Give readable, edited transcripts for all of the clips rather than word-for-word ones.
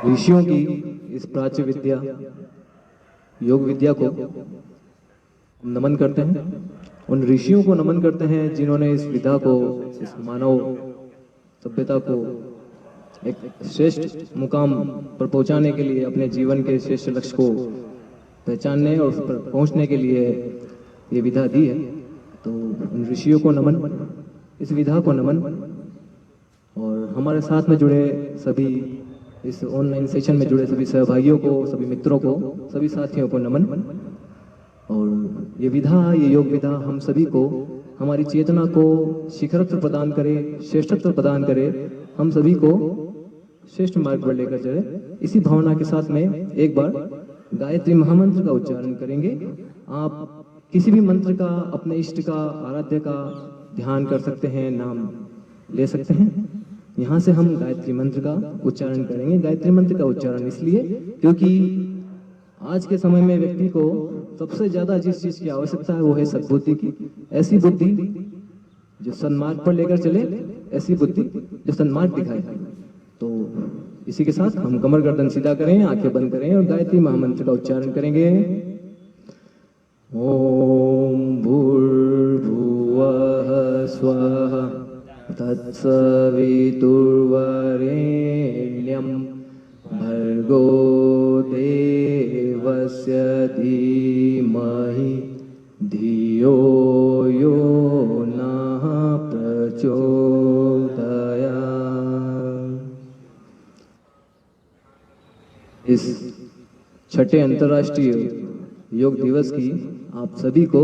ऋषियों की इस प्राच्य विद्या योग विद्या को नमन करते हैं। उन ऋषियों को नमन करते हैं जिन्होंने इस विद्या को, इस मानव सभ्यता को एक श्रेष्ठ मुकाम पर पहुंचाने के लिए, अपने जीवन के श्रेष्ठ लक्ष्य को पहचानने और उस पर पहुंचने के लिए ये विधा दी है। तो उन ऋषियों को नमन, इस विधा को नमन, और हमारे साथ में जुड़े सभी, इस ऑनलाइन सेशन में जुड़े सभी सहभागियों को, सभी मित्रों को, सभी साथियों को नमन। और ये विधा, ये योग विधा हम सभी को, हमारी चेतना को शिखरत्व प्रदान करे, श्रेष्ठत्व प्रदान करे, हम सभी को श्रेष्ठ मार्ग पर लेकर चले। इसी भावना के साथ में एक बार गायत्री महामंत्र का उच्चारण करेंगे। आप किसी भी मंत्र का, अपने इष्ट का, आराध्य का ध्यान कर सकते हैं, नाम ले सकते हैं। यहाँ से हम गायत्री मंत्र का उच्चारण करेंगे। गायत्री मंत्र का उच्चारण इसलिए क्योंकि आज के समय में व्यक्ति को सबसे ज्यादा जिस चीज की आवश्यकता है वो है सद्बुद्धि की। ऐसी बुद्धि जो सन्मार्ग पर लेकर चले, ऐसी बुद्धि जो सन्मार्ग दिखाए। तो इसी के साथ हम कमर गर्दन सीधा करें, आंखें बंद करें और गायत्री महामंत्र का उच्चारण करेंगे। ओम भूर्भुवः स्वः तत्सवितुर्वरेण्यं भर्गो देवस्य धीमहि धियो यो नः प्रचोदयात्। इस छठे अंतर्राष्ट्रीय योग दिवस की आप सभी को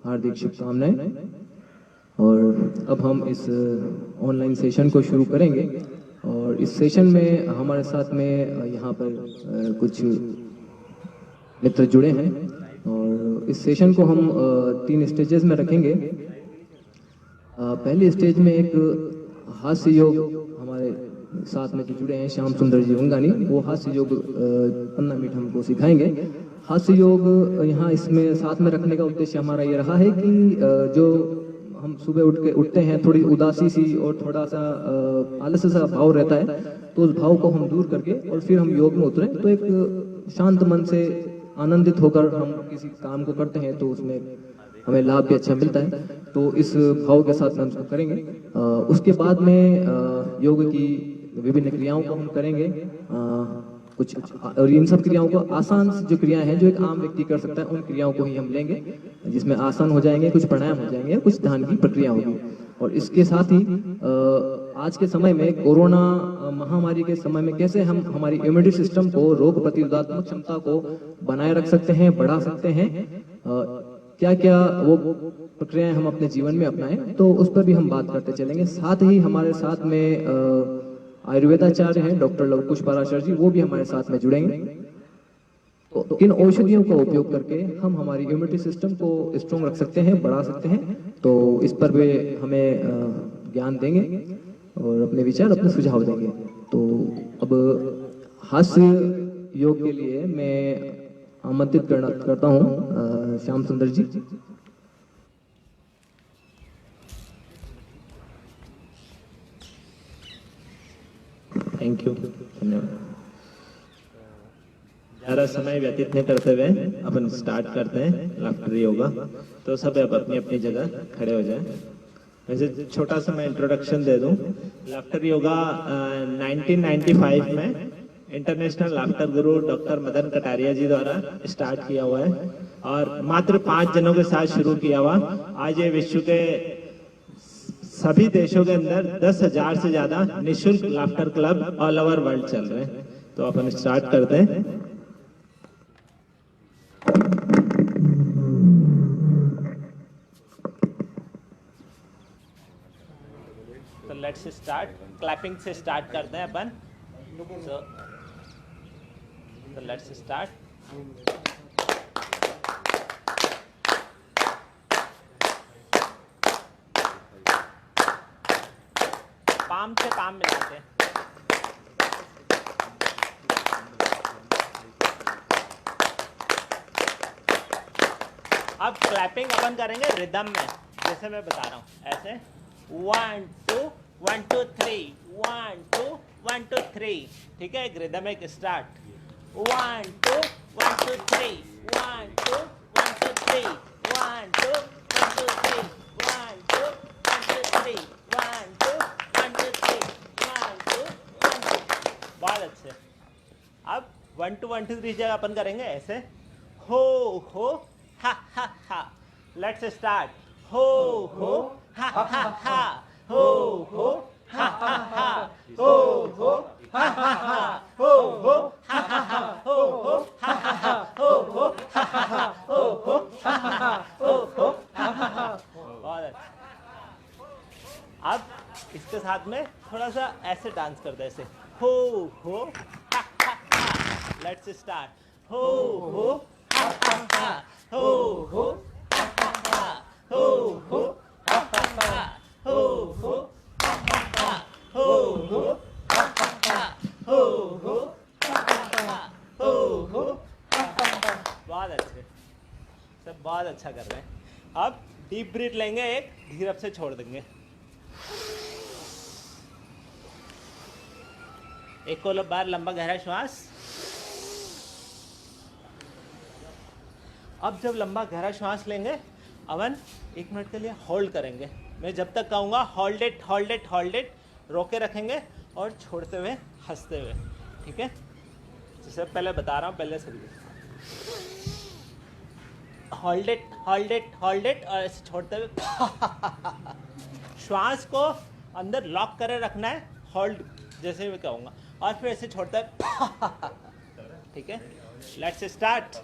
हार्दिक शुभकामनाएं। और अब हम इस ऑनलाइन सेशन को शुरू करेंगे। और इस सेशन में हमारे साथ में यहाँ पर कुछ मित्र जुड़े हैं और इस सेशन को हम 3 स्टेजेस में रखेंगे। पहली स्टेज में एक हास्य योग हमारे साथ में जो जुड़े हैं श्याम सुंदर जी वंगानी, वो हास्य योग 15 मिनट हमको सिखाएंगे। हास्य योग यहाँ इसमें साथ में रखने का उद्देश्य हमारा ये रहा है कि जो हम सुबह उठते हैं थोड़ी उदासी सी और थोड़ा सा आलस्य सा भाव रहता है, तो उस भाव को हम दूर करके और फिर हम योग में उतरें तो एक शांत मन से आनंदित होकर हम किसी काम को करते हैं तो उसमें हमें लाभ भी अच्छा मिलता है। तो इस भाव के साथ हम उसको करेंगे। उसके बाद में योग की विभिन्न क्रियाओं को हम करेंगे कुछ, और इन सब क्रियाओं को आसान जो क्रियाएं हैं जो एक आम व्यक्ति कर सकता है, उन क्रियाओं को ही हम लेंगे, जिसमें आसन हो जाएंगे, कुछ प्राणायाम हो जाएंगे, कुछ ध्यान की प्रक्रिया होगी। और इसके साथ ही आज के समय में कोरोना महामारी के समय में कैसे हम हमारी इम्यूनिटी सिस्टम को, रोग प्रतिरोधात्मक क्षमता को बनाए रख सकते हैं, बढ़ा सकते हैं, क्या क्या वो प्रक्रियाएं हम अपने जीवन में अपनाएं, तो उस पर भी हम बात करते चलेंगे। साथ ही हमारे साथ में आयुर्वेदाचार्य हैं डॉक्टर लवकुश पराशर जी, वो भी हमारे साथ में जुड़ेंगे। तो इन औषधियों का उपयोग करके हम हमारी इम्यूनिटी सिस्टम को स्ट्रॉन्ग रख सकते हैं, बढ़ा सकते हैं। तो इस पर भी हमें ज्ञान देंगे और अपने विचार, अपने सुझाव देंगे। तो अब हास्य योग के लिए मैं आमंत्रित करता हूँ श्याम सुंदर जी। थैंक यू, धन्यवाद। ज़्यादा समय व्यतीत नहीं करते हुए अपन स्टार्ट करते हैं लाफ्टर योगा। तो सब अब अपनी अपनी जगह खड़े हो जाएं। वैसे छोटा सा मैं इंट्रोडक्शन दे दूं। लाफ्टर योगा 1995 में इंटरनेशनल लाफ्टर गुरु डॉक्टर मदन कटारिया जी द्वारा स्टार्ट किया हुआ है और मात्र 5 जनों के साथ शुरू किया हुआ। आज ये विश्व के सभी देशों के अंदर 10,000 से ज्यादा निःशुल्क laughter club all over world चल रहे हैं। तो अपन स्टार्ट करते हैं। तो लेट्स स्टार्ट, क्लैपिंग से स्टार्ट करते हैं अपन। तो लेट्स स्टार्ट। पाम से पाम मिलाते हैं। अब क्लैपिंग अपन करेंगे रिदम में, जैसे मैं बता रहा हूँ। ऐसे 1 2 1 2 3 1 2 1 2 3 ठीक है एक रिदम एक स्टार्ट 1 2 1 2 3 1 2 1 2 3 1 2 1 2 3 1 2 1 2 3 1 2 1 2 3 1 2 1 2 बहुत अच्छे अब 1 2 1 2 3 जगह अपन करेंगे ऐसे हो हा हा लेट्स स्टार्ट हो हा हा हो हा हा हो हा हा हो हा हा हो हा हा हो हा हा हो हा हा हो बहुत अच्छा अब इसके साथ में थोड़ा सा ऐसे डांस करते हैं ऐसे हो हा हा लेट्स स्टार्ट हो हा हा हो हा हा हो हा हा हो हा हा हो हा हा हो हा हो बहुत अच्छे सब बहुत अच्छा कर रहे हैं अब डीप ब्रीथ लेंगे एक धीरज से छोड़ देंगे एक और बार लंबा गहरा श्वास अब जब लंबा गहरा श्वास लेंगे अवन 1 मिनट के लिए होल्ड करेंगे मैं जब तक कहूँगा hold it hold it hold it रोके रखेंगे और छोड़ते हुए हंसते हुए ठीक है जैसे पहले बता रहा हूँ पहले से hold it hold it hold it और ऐसे छोड़ते हुए श्वास को अंदर लॉक करे रखना है होल्ड जैसे मैं कहूँगा और फिर ऐसे छोड़ते हुए ठीक है let's start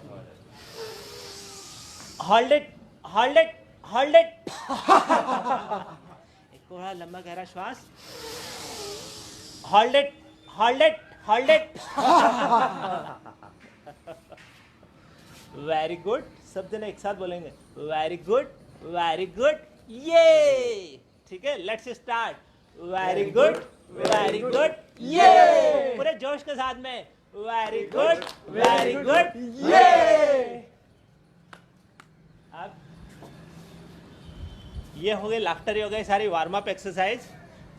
hold it hold it hold it एक थोड़ा लंबा गहरा श्वास hold it hold it hold it very good सब जने एक साथ बोलेंगे वेरी गुड ये ठीक है लेट्स स्टार्ट वेरी गुड ये पूरे जोश के साथ में वेरी गुड ये अब ये हो गए लाफ्टर योगा की सारी वार्म अप एक्सरसाइज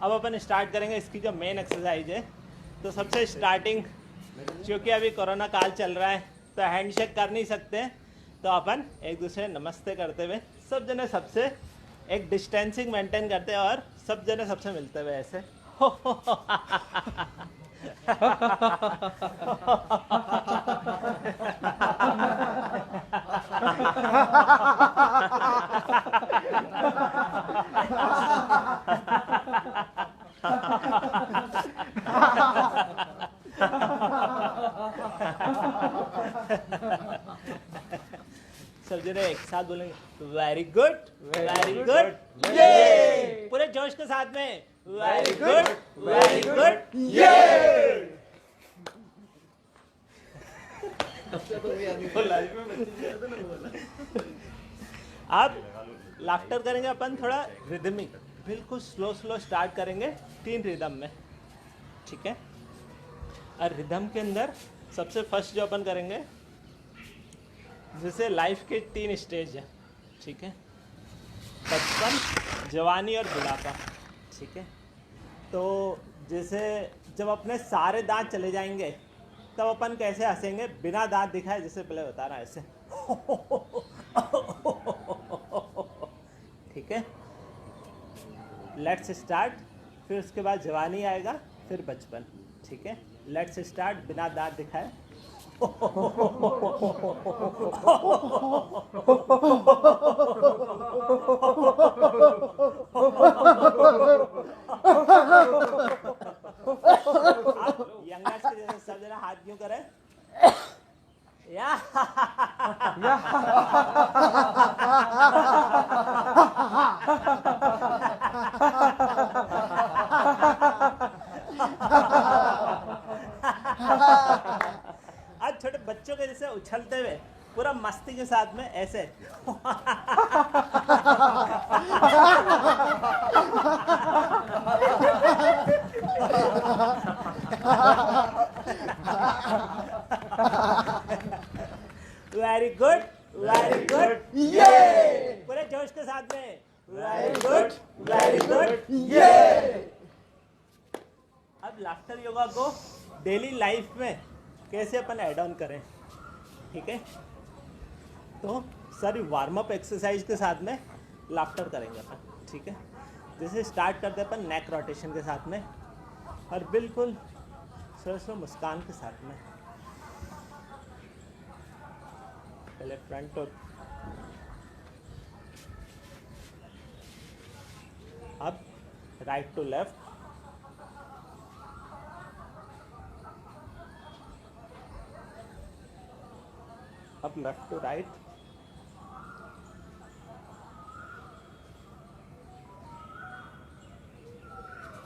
अब अपन स्टार्ट करेंगे इसकी जो मेन एक्सरसाइज है तो सबसे स्टार्टिंग क्योंकि अभी कोरोना काल चल रहा है तो हैंडशेक कर नहीं सकते तो अपन एक दूसरे नमस्ते करते हुए सब जने सबसे एक डिस्टेंसिंग मेंटेन करते और सब जने सबसे मिलते हुए ऐसे सब जने एक साथ बोलेंगे वेरी गुड ये पूरे जोश के साथ में वेरी गुड ये अब लाफ्टर करेंगे अपन थोड़ा रिदमिक बिल्कुल स्लो स्टार्ट करेंगे 3 रिदम में ठीक है और रिदम के अंदर सबसे फर्स्ट जो अपन करेंगे जैसे लाइफ के 3 स्टेज है ठीक है बचपन जवानी और बुढ़ापा ठीक है तो जैसे जब अपने सारे दांत चले जाएंगे तब अपन कैसे हंसेंगे बिना दांत दिखाए जैसे पहले बता रहा ऐसे ठीक है लेट्स स्टार्ट फिर उसके बाद जवानी आएगा फिर बचपन ठीक है लेट्स स्टार्ट बिना दांत दिखाए यंगर्स के जैसे सब जरा हाथ क्यों करें या आज छोटे बच्चों के जैसे उछलते हुए पूरा मस्ती के साथ में ऐसे वेरी गुड ये पूरे जोश के साथ में वेरी गुड ये अब लाफ्टर लाफ्टर योगा को डेली लाइफ में कैसे अपन ऐड ऑन करें, ठीक है। तो सारी वार्म अप एक्सरसाइज के साथ में लाफ्टर करेंगे अपन, ठीक है। जैसे स्टार्ट करते हैं अपन नेक रोटेशन के साथ में और बिल्कुल स्लो स्लो मुस्कान के साथ में। पहले फ्रंट और अब राइट टू लेफ्ट, अब लेफ्ट टू राइट,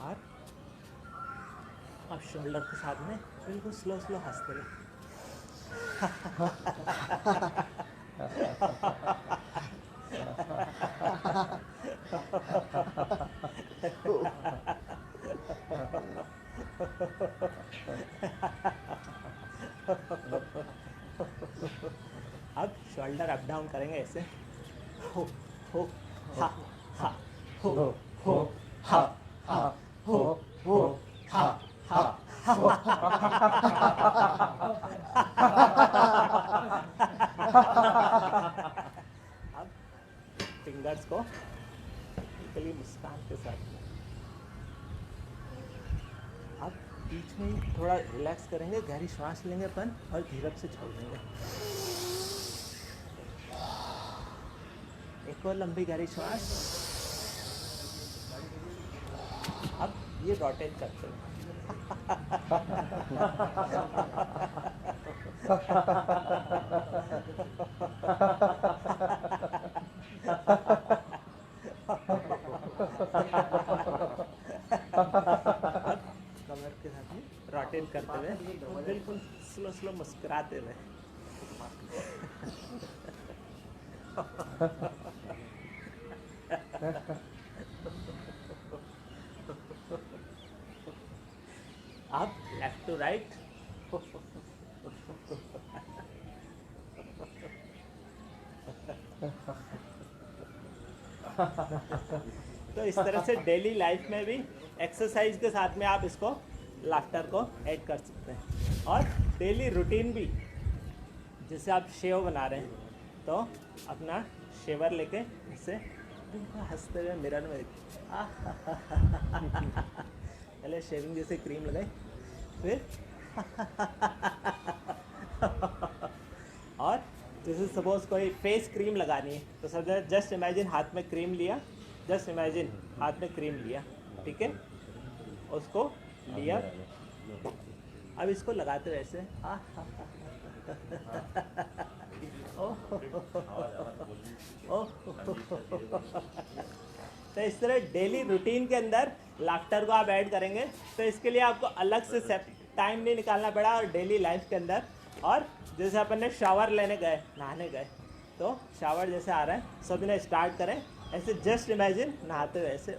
और अब शोल्डर के साथ में बिल्कुल स्लो स्लो हंसते रहे। अब शोल्डर अप डाउन करेंगे ऐसे, हो हा हा, हो हा हा, हो हा हा। अब फिंगर्स को बिल्कुल मुस्कान के साथ में, अब बीच में ही थोड़ा रिलैक्स करेंगे, गहरी सांस लेंगे अपन और धीरे से छोड़ देंगे। एक और लंबी गहरी सांस। अब ये रोटेट करते हैं। कमर के साथ में रोटेट करते हुए बिल्कुल स्लो स्लो मुस्कुराते हुए। अब लेफ्ट टू राइट, तो इस तरह से डेली लाइफ में भी एक्सरसाइज के साथ में आप इसको लाफ्टर को ऐड कर सकते हैं। और डेली रूटीन भी, जैसे आप शेव बना रहे हैं तो अपना शेवर लेके इससे बिल्कुल हंसते हुए मिरर में पहले शेविंग जैसे क्रीम लगाई, फिर और जैसे सपोज कोई फेस क्रीम लगानी है तो सब जस्ट इमेजिन हाथ में क्रीम लिया, जस्ट इमेजिन हाथ में क्रीम लिया, ठीक है, उसको लिया, अब इसको लगाते रहे ऐसे। तो इस तरह डेली रूटीन के अंदर लाफ्टर को आप ऐड करेंगे तो इसके लिए आपको अलग से टाइम नहीं निकालना पड़ा। और डेली लाइफ के अंदर, और जैसे अपन ने शावर लेने गए, नहाने गए, तो शावर जैसे आ रहा है सभी ने स्टार्ट करें ऐसे, जस्ट इमेजिन नहाते हुए ऐसे।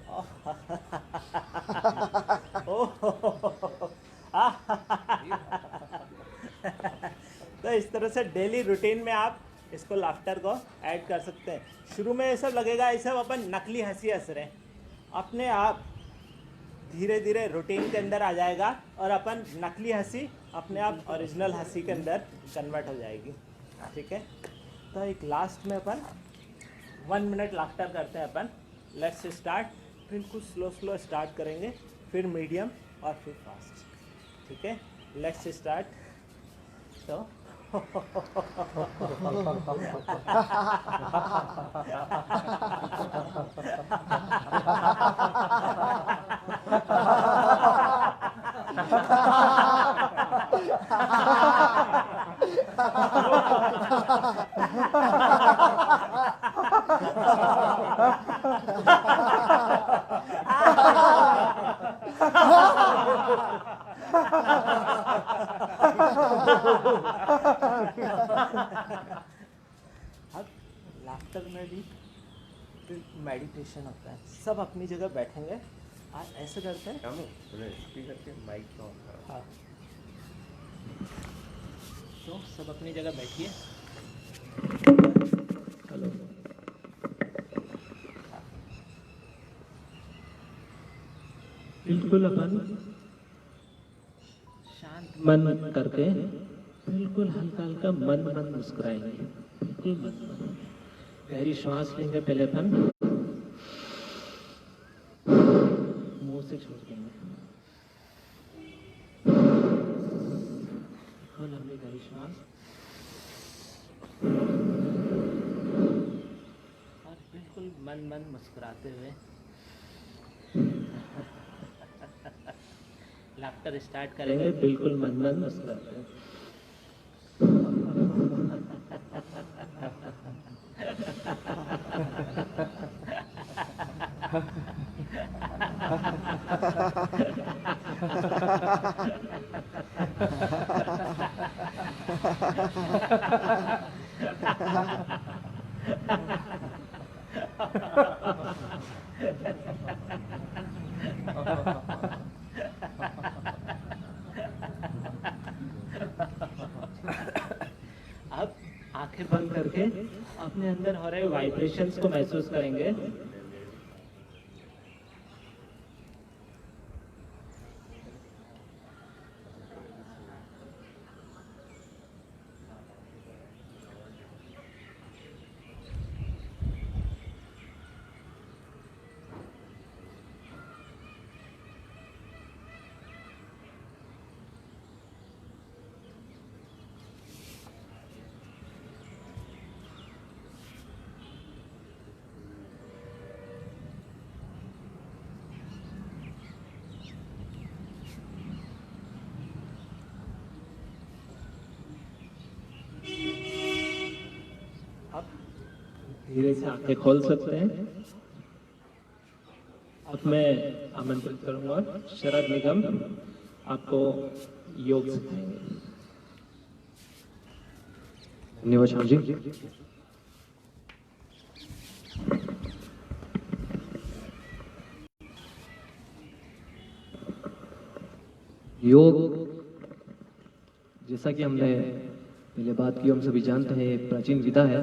तो इस तरह से डेली रूटीन में आप इसको लाफ्टर को ऐड कर सकते हैं। शुरू में ये सब लगेगा ये सब अपन नकली हंसी हंस रहे हैं, अपने आप धीरे धीरे रूटीन के अंदर आ जाएगा और अपन नकली हंसी अपने आप ओरिजिनल हंसी के अंदर कन्वर्ट हो जाएगी, ठीक है। तो एक लास्ट में अपन 1 मिनट लाफ्टर करते हैं अपन। लेट्स स्टार्ट, बिल्कुल स्लो स्लो स्टार्ट करेंगे, फिर मीडियम और फिर फास्ट, ठीक है। Let's start. तो अब लाफ्टर में भी मेडिटेशन होता है। सब अपनी जगह बैठेंगे और ऐसे करते हैं। हाँ, तो सब अपनी जगह बैठिए। हेलो, बिल्कुल अपन मन करके बिल्कुल हल्का हल्का मन मन मुस्कुराएंगे, बिल्कुल मन मन। गहरी श्वास लेंगे पहले अपन, मुंह से छोड़ देंगे। और लंबी गहरी श्वास और बिल्कुल मन मन मुस्कुराते हुए लाफ्टर स्टार्ट करेंगे, बिल्कुल मन मन मुस्कुराते हुए। अब आंखें बंद करके अपने अंदर हो रहे वाइब्रेशंस को महसूस करेंगे। धीरे से आंखें खोल सकते हैं। अब मैं आमंत्रित करूंगा शरद निगम आपको योग सिखाएंगे। धन्यवाद श्याम जी। योग, जैसा कि हमने पहले बात की, हम सभी जानते हैं एक प्राचीन विधा है।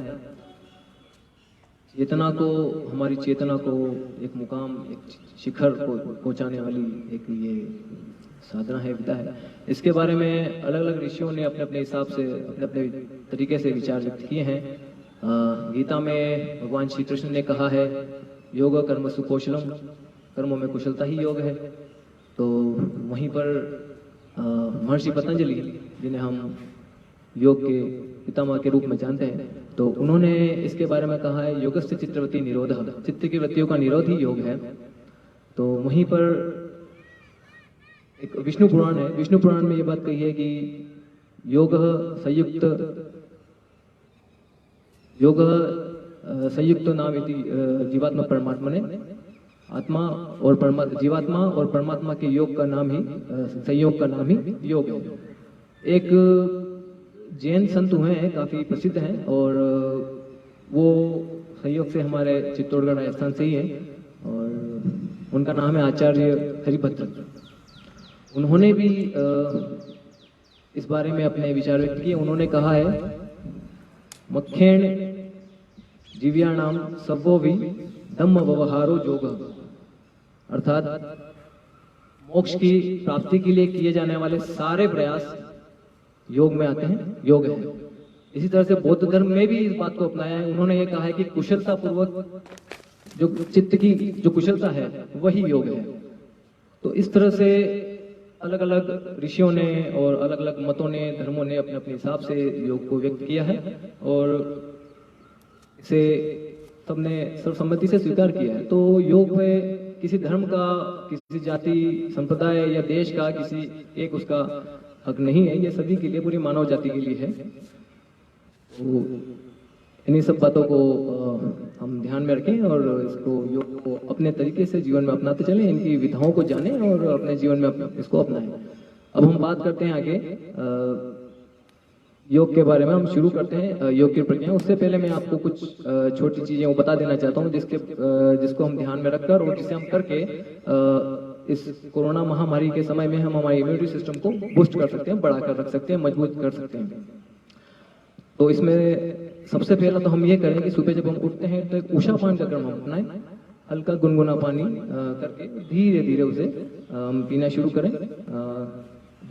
चेतना को, हमारी चेतना को एक मुकाम, एक शिखर को पहुंचाने वाली एक ये साधना है, विधा है। इसके बारे में अलग अलग ऋषियों ने अपने अपने हिसाब से, अपने अपने तरीके से विचार व्यक्त किए हैं। गीता में भगवान श्री कृष्ण ने कहा है, योग कर्मसु कौशलम, कर्मों में कुशलता ही योग है। तो वहीं पर महर्षि पतंजलि, जिन्हें हम योग के पितामह के रूप में जानते हैं, तो उन्होंने इसके बारे में कहा है, योगस्य चित्तवृत्ति निरोधः, चित्त की वृत्तियों का निरोध ही योग है। तो वहीं पर एक विष्णु पुराण है, विष्णु पुराण में ये बात कही है कि योग संयुक्त नाम इति जीवात्मा परमात्मने, आत्मा और जीवात्मा और परमात्मा के योग का नाम ही, संयोग का नाम ही योग है। एक जैन संत हुए हैं, काफी प्रसिद्ध हैं, और वो संयोग से हमारे चित्तौड़गढ़ राजस्थान से ही हैं, और उनका नाम है आचार्य हरिभद्र। उन्होंने भी इस बारे में अपने विचार व्यक्त किए। उन्होंने कहा है, मक्खेण जीव्याणाम सब्बो भी धम्म व्यवहारो योग, अर्थात मोक्ष की प्राप्ति के लिए किए जाने वाले सारे प्रयास योग में आते हैं, योग है। इसी तरह से बौद्ध धर्म में भी इस बात को अपनाया है। उन्होंने ये कहा है कि कुशलता पूर्वक जो चित्त की जो कुशलता है वही योग है। तो इस तरह से अलग अलग ऋषियों ने और अलग अलग मतों ने, धर्मों ने अपने अपने हिसाब से योग को व्यक्त किया है, और इसे सबने सर्वसम्मति से स्वीकार किया है। तो योग में किसी धर्म का, किसी जाति संप्रदाय या देश का किसी एक उसका हक नहीं है, ये सभी के लिए, पूरी मानव जाति के लिए है। तो इन्हीं सब बातों को हम ध्यान में रखें और इसको, योग को अपने तरीके से जीवन में अपनाते चलें, इनकी विधाओं को जानें और अपने जीवन में इसको अपनाएं। अब हम बात करते हैं आगे योग के बारे में। हम शुरू करते हैं योग की प्रक्रिया। उससे पहले मैं आपको कुछ छोटी चीजें वो बता देना चाहता हूँ, जिसको हम ध्यान में रखकर और जिसे हम करके इस कोरोना महामारी के समय में हम हमारी इम्यूनिटी सिस्टम को बूस्ट कर सकते हैं, बढ़ा कर रख सकते हैं, मजबूत कर सकते हैं। तो इसमें सबसे पहला तो हम ये करें कि सुबह जब हम उठते हैं तो एक उषा पान का क्रम हम अपनाएं। हल्का गुनगुना पानी करके धीरे धीरे उसे हम पीना शुरू करें।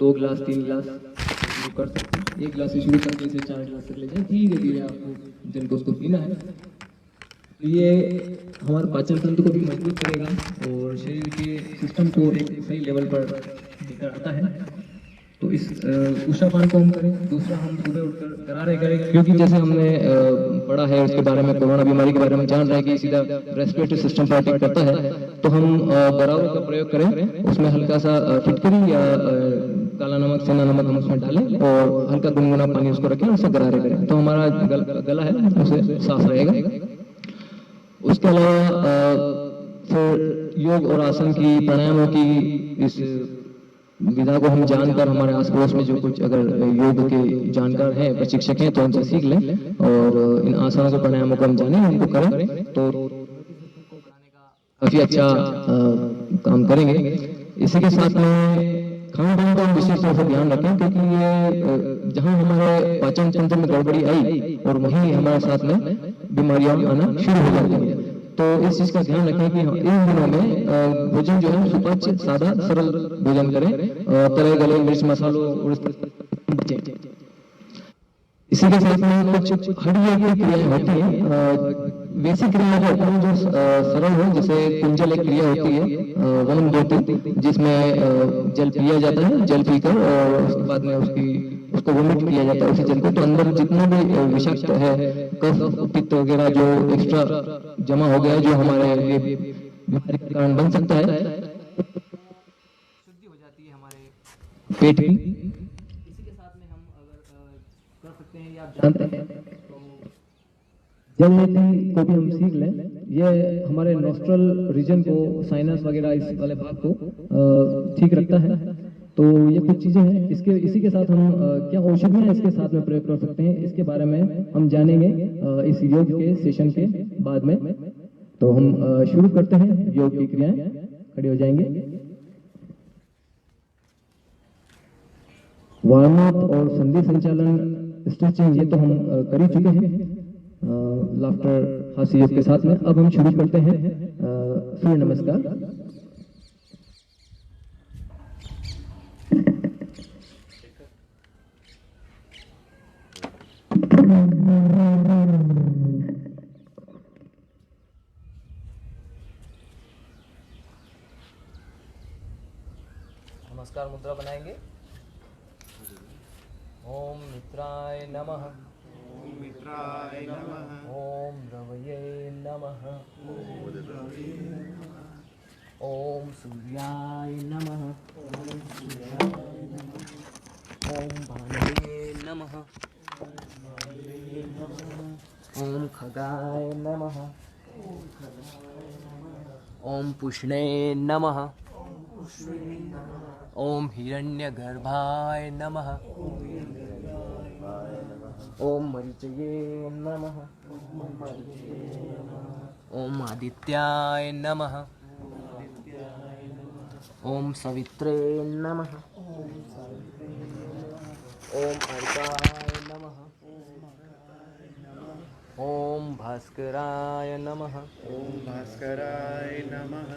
2 गिलास 3 गिलास शुरू कर सकते हैं। 1 गिलास से शुरू करके इसे 4 गिलास तक ले जाए, धीरे धीरे आपको दिन को उसको पीना है। तो ये हमारे पाचन तंत्र को भी मजबूत करेगा और शरीर के सिस्टम को एक सही लेवल पर लेकर आता है। तो इस उषापान को हम करें। दूसरा, हम सुबह उठकर गरारे करें, क्योंकि जैसे हमने पढ़ा है उसके बारे में, कोरोना बीमारी के बारे में जान रहे हैं कि सीधा रेस्पिरेटरी सिस्टम पर अटैक करता है। तो हम गरारों का प्रयोग करें, उसमें हल्का सा फिटकरी या काला नमक, सेंधा नमक हम उसमें डालें और हल्का गुनगुना पानी उसको रखें, उससे गरारे करें, तो हमारा गला है उसे साफ रहेगा। उसके अलावा फिर योग और आसन की, प्राणायामों की इस विधा को हम जानकर हमारे आस पड़ोस में जो कुछ अगर योग के जानकार हैं, प्रशिक्षक हैं, तो उनसे सीख लें और इन आसनों को, प्राणायामों को हम जानें, उनको करें, तो काफी अच्छा काम करेंगे। इसी के साथ में खान पान का विशेष रूप से ध्यान रखें, क्योंकि ये जहां हमारे पाचन तंत्र में गड़बड़ी आई और वहीं हमारे साथ में बीमारियां आना शुरू हो जाती हैं। तो इस चीज का ध्यान रखें कि इन दिनों में भोजन जो है सुपाच्य, सादा, सरल भोजन करें, तले गले मिर्च मसालों और बचें। इसी के साथ में कुछ हड्डियों की क्रियाएं होती हैं, वैसी क्रिया जो होती है जो सरल हो, जैसे कुंजल एक क्रिया होती है, वनम गोती, जिसमें जल पिया जाता है, जल पीकर और उसके बाद में उसको वोमिट किया जाता है उसी जल को। तो अंदर जितना भी विषाक्त है, कफ पित्त वगैरह जो एक्स्ट्रा जमा हो गया है, जो हमारे लिए बीमारी का कारण बन सकता है, शुद्धि हो जाती है हमारे पेट की। इसी के साथ में हम अगर कर सकते हैं, या आप जानते हैं, तो जल नीति को भी हम सीख लें। ये हमारे नोस्ट्रल रीजन को, साइनस वगैरह इस वाले भाग को ठीक रखता है। तो ये कुछ चीजें हैं। इसी के साथ हम क्या औषधियां इसके साथ में प्रयोग कर सकते हैं, इसके बारे में हम जानेंगे इस योग के सेशन के बाद में। तो हम शुरू करते हैं योग की क्रियाएं। खड़े हो जाएंगे। वार्म अप और संधि संचालन, स्ट्रेचिंग, ये तो हम कर ही चुके हैं लाफ्टर हास्य योग के साथ में। अब हम शुरू करते हैं सूर्य नमस्कार। नमस्कार मुद्रा बनाएंगे। ओम मित्राय नमः, ओम मित्राय नमः, ओम रवये नमः, ओम सूर्याय नमः, ओम भानवे नमः, ओम खगाय नमः, ओम पुष्णे नमः, ओम हिरण्यगर्भाय नमः, ओम मरीचये नमः, ओम आदित्याय नमः, ओम सवित्रे नमः, ओम अर्काय नमः, ओम भास्कराय नमः, ओम भास्कराय नमः।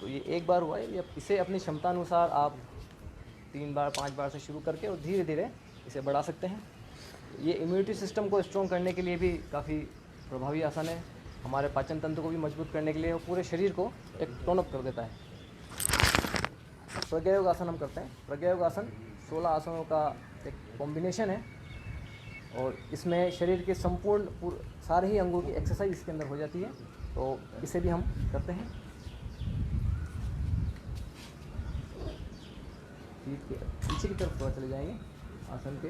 तो ये एक बार हुआ है। इसे अपनी क्षमता अनुसार आप 3 बार 5 बार से शुरू करके और धीरे धीरे इसे बढ़ा सकते हैं। ये इम्यूनिटी सिस्टम को स्ट्रॉन्ग करने के लिए भी काफ़ी प्रभावी आसन है। हमारे पाचन तंत्र को भी मजबूत करने के लिए और पूरे शरीर को एक टोन अप कर देता है। प्रज्ञायोग आसन हम करते हैं। प्रज्ञायोग आसन 16 आसनों का एक कॉम्बिनेशन है और इसमें शरीर के संपूर्ण सारे ही अंगों की एक्सरसाइज इसके अंदर हो जाती है। तो इसे भी हम करते हैं। पीछे की तरफ थोड़ा चले जाएंगे आसन के।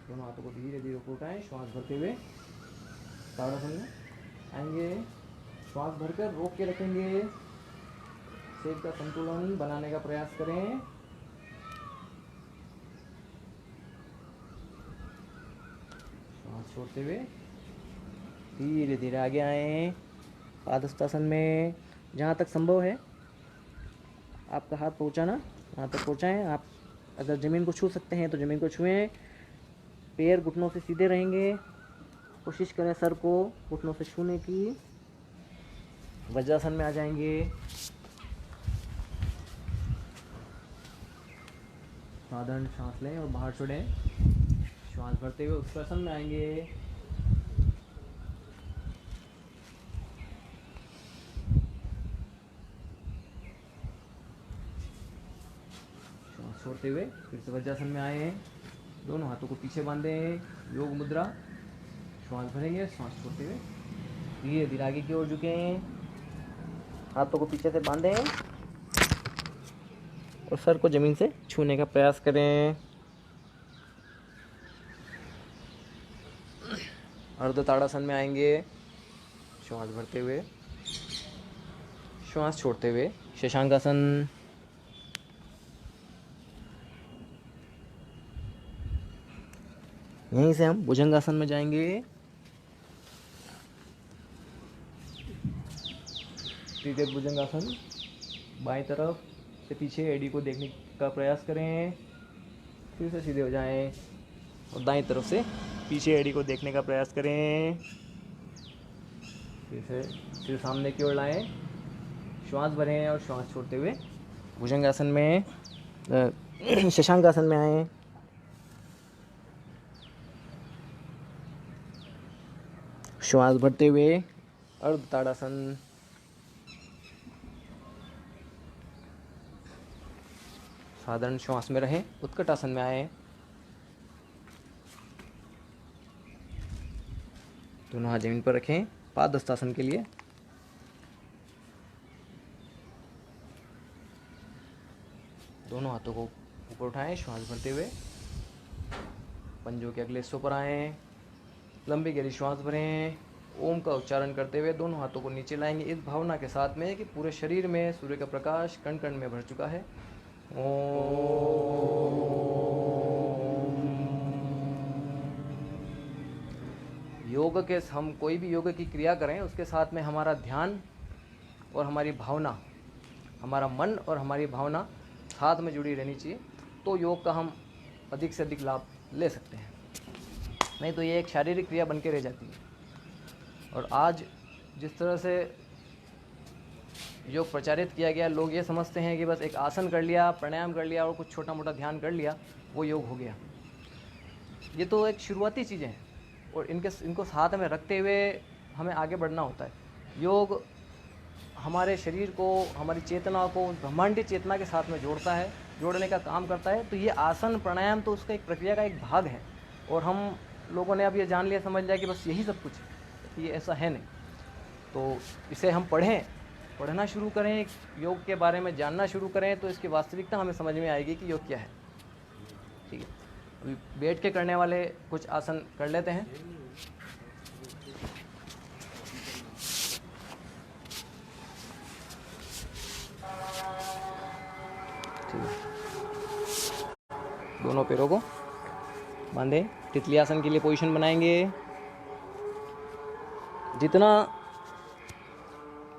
दोनों हाथों को धीरे धीरे उठाएं, श्वास भरते हुए ताड़ासन में आएंगे। श्वास भरकर रोक के रखेंगे। शरीर का संतुलन बनाने का प्रयास करें। श्वास छोड़ते हुए धीरे धीरे आगे आएं। पादहस्तासन में जहाँ तक संभव है आपका हाथ पहुँचाना, वहाँ तक पहुँचाएँ। आप अगर ज़मीन को छू सकते हैं तो ज़मीन को छुएं। पैर घुटनों से सीधे रहेंगे। कोशिश करें सर को घुटनों से छूने की। वज्रासन में आ जाएंगे। साधारण सांस लें और बाहर छोड़ें। श्वास भरते हुए उत्कर्षण में आएंगे। श्वास छोड़ते हुए फिर से वज्रासन में आए। दोनों हाथों को पीछे बांधें, योग मुद्रा। श्वास भरेंगे, श्वास छोड़ते हुए धीरे धीरे आगे की ओर झुकें। हाथों को पीछे से बांधें और सर को जमीन से छूने का प्रयास करें। अर्ध ताड़ासन में आएंगे। श्वास भरते हुए, श्वास छोड़ते हुए शशांकासन। यहीं से हम भुजंगासन में जाएंगे। सीधे भुजंगासन, बाएं तरफ से पीछे एडी को देखने का प्रयास करें। फिर से सीधे हो जाएं और दाएं तरफ से पीछे एडी को देखने का प्रयास करें। फिर से सिर सामने की ओर लाएं। श्वास भरें और श्वास छोड़ते हुए भुजंगासन में शशांकासन में आएं। श्वास भरते हुए अर्ध ताड़ासन। साधारण श्वास में रहें। उत्कटासन में आए। दोनों हाथ जमीन पर रखें पादहस्तासन के लिए। दोनों हाथों को ऊपर उठाएं, श्वास भरते हुए पंजों के अगले हिस्सों पर आएं। लंबी गहरी श्वास भरें। ओम का उच्चारण करते हुए दोनों हाथों को नीचे लाएंगे, इस भावना के साथ में कि पूरे शरीर में सूर्य का प्रकाश कण कण में भर चुका है। योग के हम कोई भी योग की क्रिया करें उसके साथ में हमारा ध्यान और हमारी भावना, हमारा मन और हमारी भावना साथ में जुड़ी रहनी चाहिए, तो योग का हम अधिक से अधिक लाभ ले सकते हैं। नहीं तो ये एक शारीरिक क्रिया बन के रह जाती है। और आज जिस तरह से योग प्रचारित किया गया, लोग ये समझते हैं कि बस एक आसन कर लिया, प्राणायाम कर लिया और कुछ छोटा मोटा ध्यान कर लिया, वो योग हो गया। ये तो एक शुरुआती चीज़ें हैं और इनको साथ में रखते हुए हमें आगे बढ़ना होता है। योग हमारे शरीर को, हमारी चेतना को ब्रह्मांडी चेतना के साथ में जोड़ता है, जोड़ने का काम करता है। तो ये आसन प्राणायाम तो उसका एक प्रक्रिया का एक भाग है। और हम लोगों ने अब ये जान लिया, समझ लिया कि बस यही सब कुछ है, ये ऐसा है नहीं। तो इसे हम पढ़ना शुरू करें, योग के बारे में जानना शुरू करें, तो इसकी वास्तविकता हमें समझ में आएगी कि योग क्या है। ठीक है, अभी बैठ के करने वाले कुछ आसन कर लेते हैं। ठीक है, दोनों पैरों को बांधें। तितली आसन के लिए पोजीशन बनाएंगे। जितना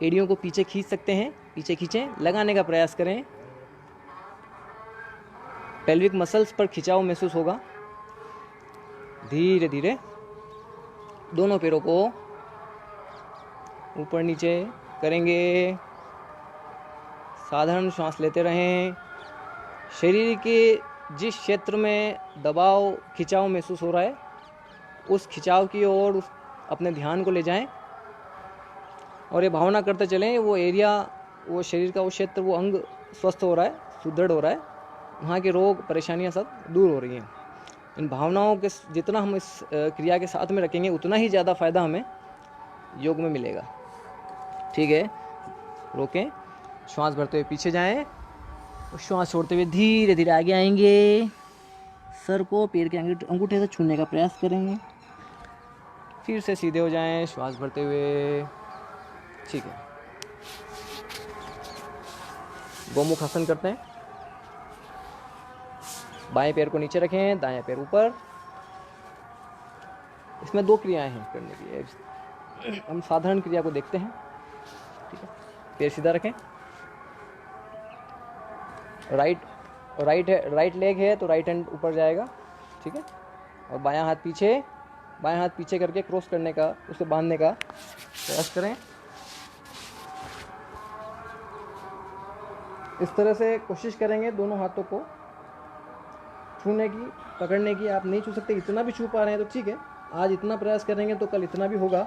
एड़ियों को पीछे खींच सकते हैं पीछे खींचें, लगाने का प्रयास करें। पेल्विक मसल्स पर खिंचाव महसूस होगा। धीरे धीरे दोनों पैरों को ऊपर नीचे करेंगे। साधारण श्वास लेते रहें। शरीर के जिस क्षेत्र में दबाव खिंचाव महसूस हो रहा है, उस खिंचाव की ओर अपने ध्यान को ले जाएं और ये भावना करते चलें वो एरिया, वो शरीर का वो क्षेत्र, वो अंग स्वस्थ हो रहा है, सुदृढ़ हो रहा है, वहाँ के रोग परेशानियाँ सब दूर हो रही हैं। इन भावनाओं के जितना हम इस क्रिया के साथ में रखेंगे उतना ही ज़्यादा फायदा हमें योग में मिलेगा। ठीक है, रोकें, श्वास भरते हुए पीछे जाएं और श्वास छोड़ते हुए धीरे धीरे आगे आएंगे। सर को पैर के अंगूठे से छूने का प्रयास करेंगे। फिर से सीधे हो जाएं, श्वास भरते हुए। ठीक है, गोमुख आसन करते हैं। बाएं पैर को नीचे रखें, दाएं पैर ऊपर। इसमें दो क्रियाएं हैं करने की। हम साधारण क्रिया को देखते हैं। ठीक है, पैर सीधा रखें। राइट लेग है तो राइट हैंड ऊपर जाएगा। ठीक है, और बायां हाथ पीछे करके क्रॉस करने का, उसे बांधने का प्रयास करें। इस तरह से कोशिश करेंगे दोनों हाथों को छूने की, पकड़ने की। आप नहीं छू सकते, इतना भी छू पा रहे हैं तो ठीक है। आज इतना प्रयास करेंगे तो कल इतना भी होगा।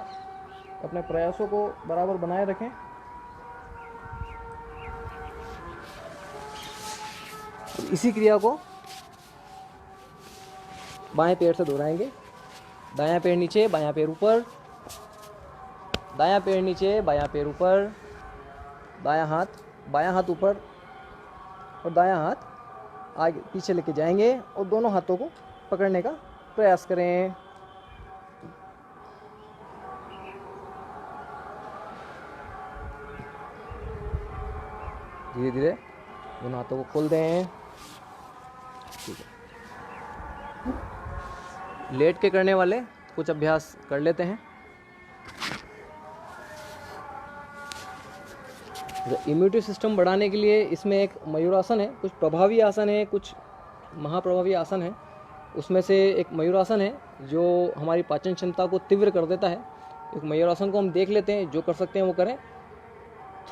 अपने प्रयासों को बराबर बनाए रखें। इसी क्रिया को बाएं पैर से दोहराएंगे। दायां पैर नीचे, बायां पैर ऊपर, दायां पैर नीचे, बायां पैर ऊपर, बायां हाथ ऊपर और दायां हाथ आगे पीछे लेके जाएंगे और दोनों हाथों को पकड़ने का प्रयास करें। धीरे धीरे दोनों हाथों को खोल दें। ठीक है, लेट के करने वाले कुछ अभ्यास कर लेते हैं। इम्यूनिटी सिस्टम बढ़ाने के लिए इसमें एक मयूरासन है, कुछ प्रभावी आसन है, कुछ महाप्रभावी आसन है। उसमें से एक मयूरासन है जो हमारी पाचन क्षमता को तीव्र कर देता है। एक मयूरासन को हम देख लेते हैं, जो कर सकते हैं वो करें।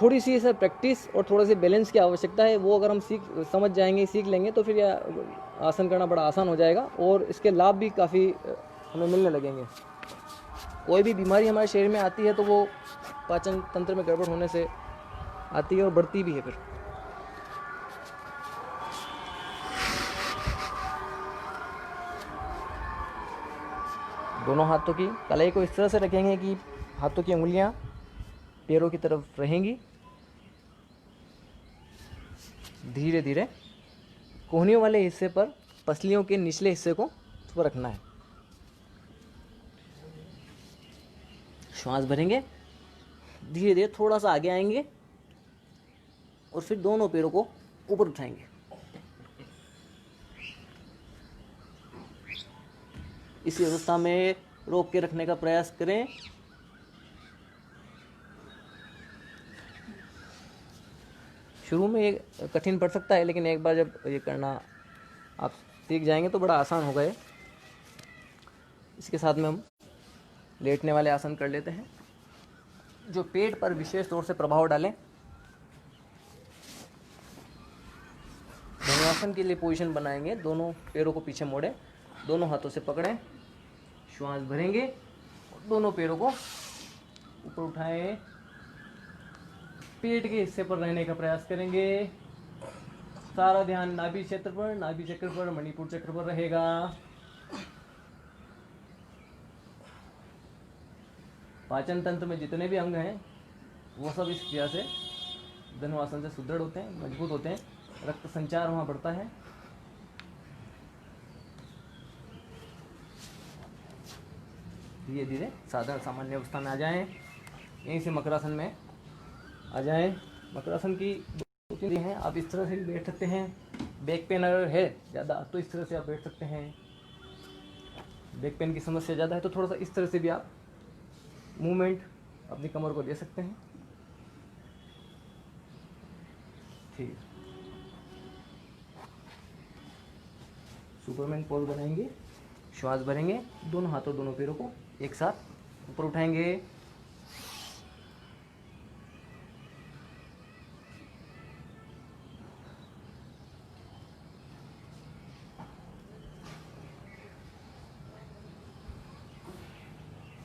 थोड़ी सी इसे प्रैक्टिस और थोड़े से बैलेंस की आवश्यकता है। वो अगर हम समझ जाएंगे, सीख लेंगे तो फिर यह आसन करना बड़ा आसान हो जाएगा और इसके लाभ भी काफ़ी हमें मिलने लगेंगे। कोई भी बीमारी हमारे शरीर में आती है तो वो पाचन तंत्र में गड़बड़ होने से आती है और बढ़ती भी है। फिर दोनों हाथों की कलाई को इस तरह से रखेंगे कि हाथों की उंगलियां पैरों की तरफ रहेंगी। धीरे धीरे कोहनियों वाले हिस्से पर पसलियों के निचले हिस्से को रखना है। श्वास भरेंगे, धीरे धीरे थोड़ा सा आगे आएंगे और फिर दोनों पैरों को ऊपर उठाएंगे। इसी अवस्था में रोक के रखने का प्रयास करें। शुरू में ये कठिन पड़ सकता है, लेकिन एक बार जब ये करना आप सीख जाएंगे तो बड़ा आसान होगा ये। इसके साथ में हम लेटने वाले आसन कर लेते हैं जो पेट पर विशेष तौर से प्रभाव डालें। धनुरासन के लिए पोजीशन बनाएंगे। दोनों पैरों को पीछे मोड़ें, दोनों हाथों से पकड़ें, श्वास भरेंगे और दोनों पैरों को ऊपर उठाएं। पेट के हिस्से पर रहने का प्रयास करेंगे। सारा ध्यान नाभि क्षेत्र पर, मणिपुर चक्र पर रहेगा। पाचन तंत्र में जितने भी अंग हैं वो सब इस क्रिया से, धनुरासन से सुदृढ़ होते हैं, मजबूत होते हैं। रक्त संचार वहाँ बढ़ता है। धीरे धीरे साधारण सामान्य अवस्था में आ जाएं। यहीं से मकरासन में आ जाएं। मकरासन की दो तीन हैं, आप इस तरह से भी बैठ सकते हैं। बैक पेन अगर है ज़्यादा तो इस तरह से आप बैठ सकते हैं। बैक पेन की समस्या ज़्यादा है तो थोड़ा सा इस तरह से भी आप मूवमेंट अपनी कमर को दे सकते हैं। ठीक, सुपरमैन पोज बनाएंगे। श्वास भरेंगे, दोनों हाथों दोनों पैरों को एक साथ ऊपर उठाएंगे।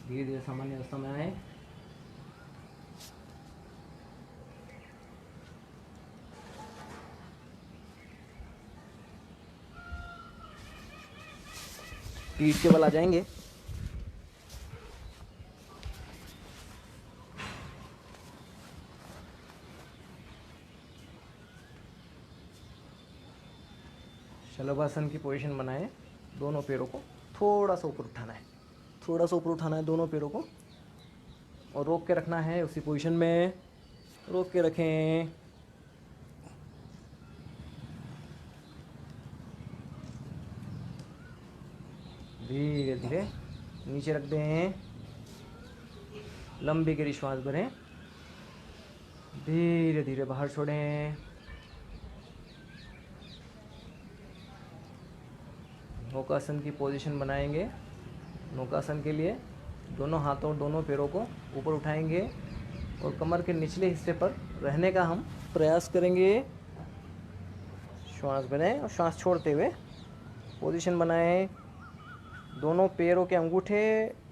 धीरे धीरे सामान्य अवस्था में आए। पीठ के बल आ जाएंगे। शलभासन की पोजीशन बनाएं। दोनों पैरों को थोड़ा सा ऊपर उठाना है, थोड़ा सा ऊपर उठाना है दोनों पैरों को और रोक के रखना है। उसी पोजीशन में रोक के रखें। धीरे धीरे नीचे रख दें। लंबी गहरी श्वास भरें, धीरे धीरे बाहर छोड़ें। नौकासन की पोजीशन बनाएंगे। नौकासन के लिए दोनों हाथों दोनों पैरों को ऊपर उठाएंगे और कमर के निचले हिस्से पर रहने का हम प्रयास करेंगे। श्वास भरें और श्वास छोड़ते हुए पोजीशन बनाएं। दोनों पैरों के अंगूठे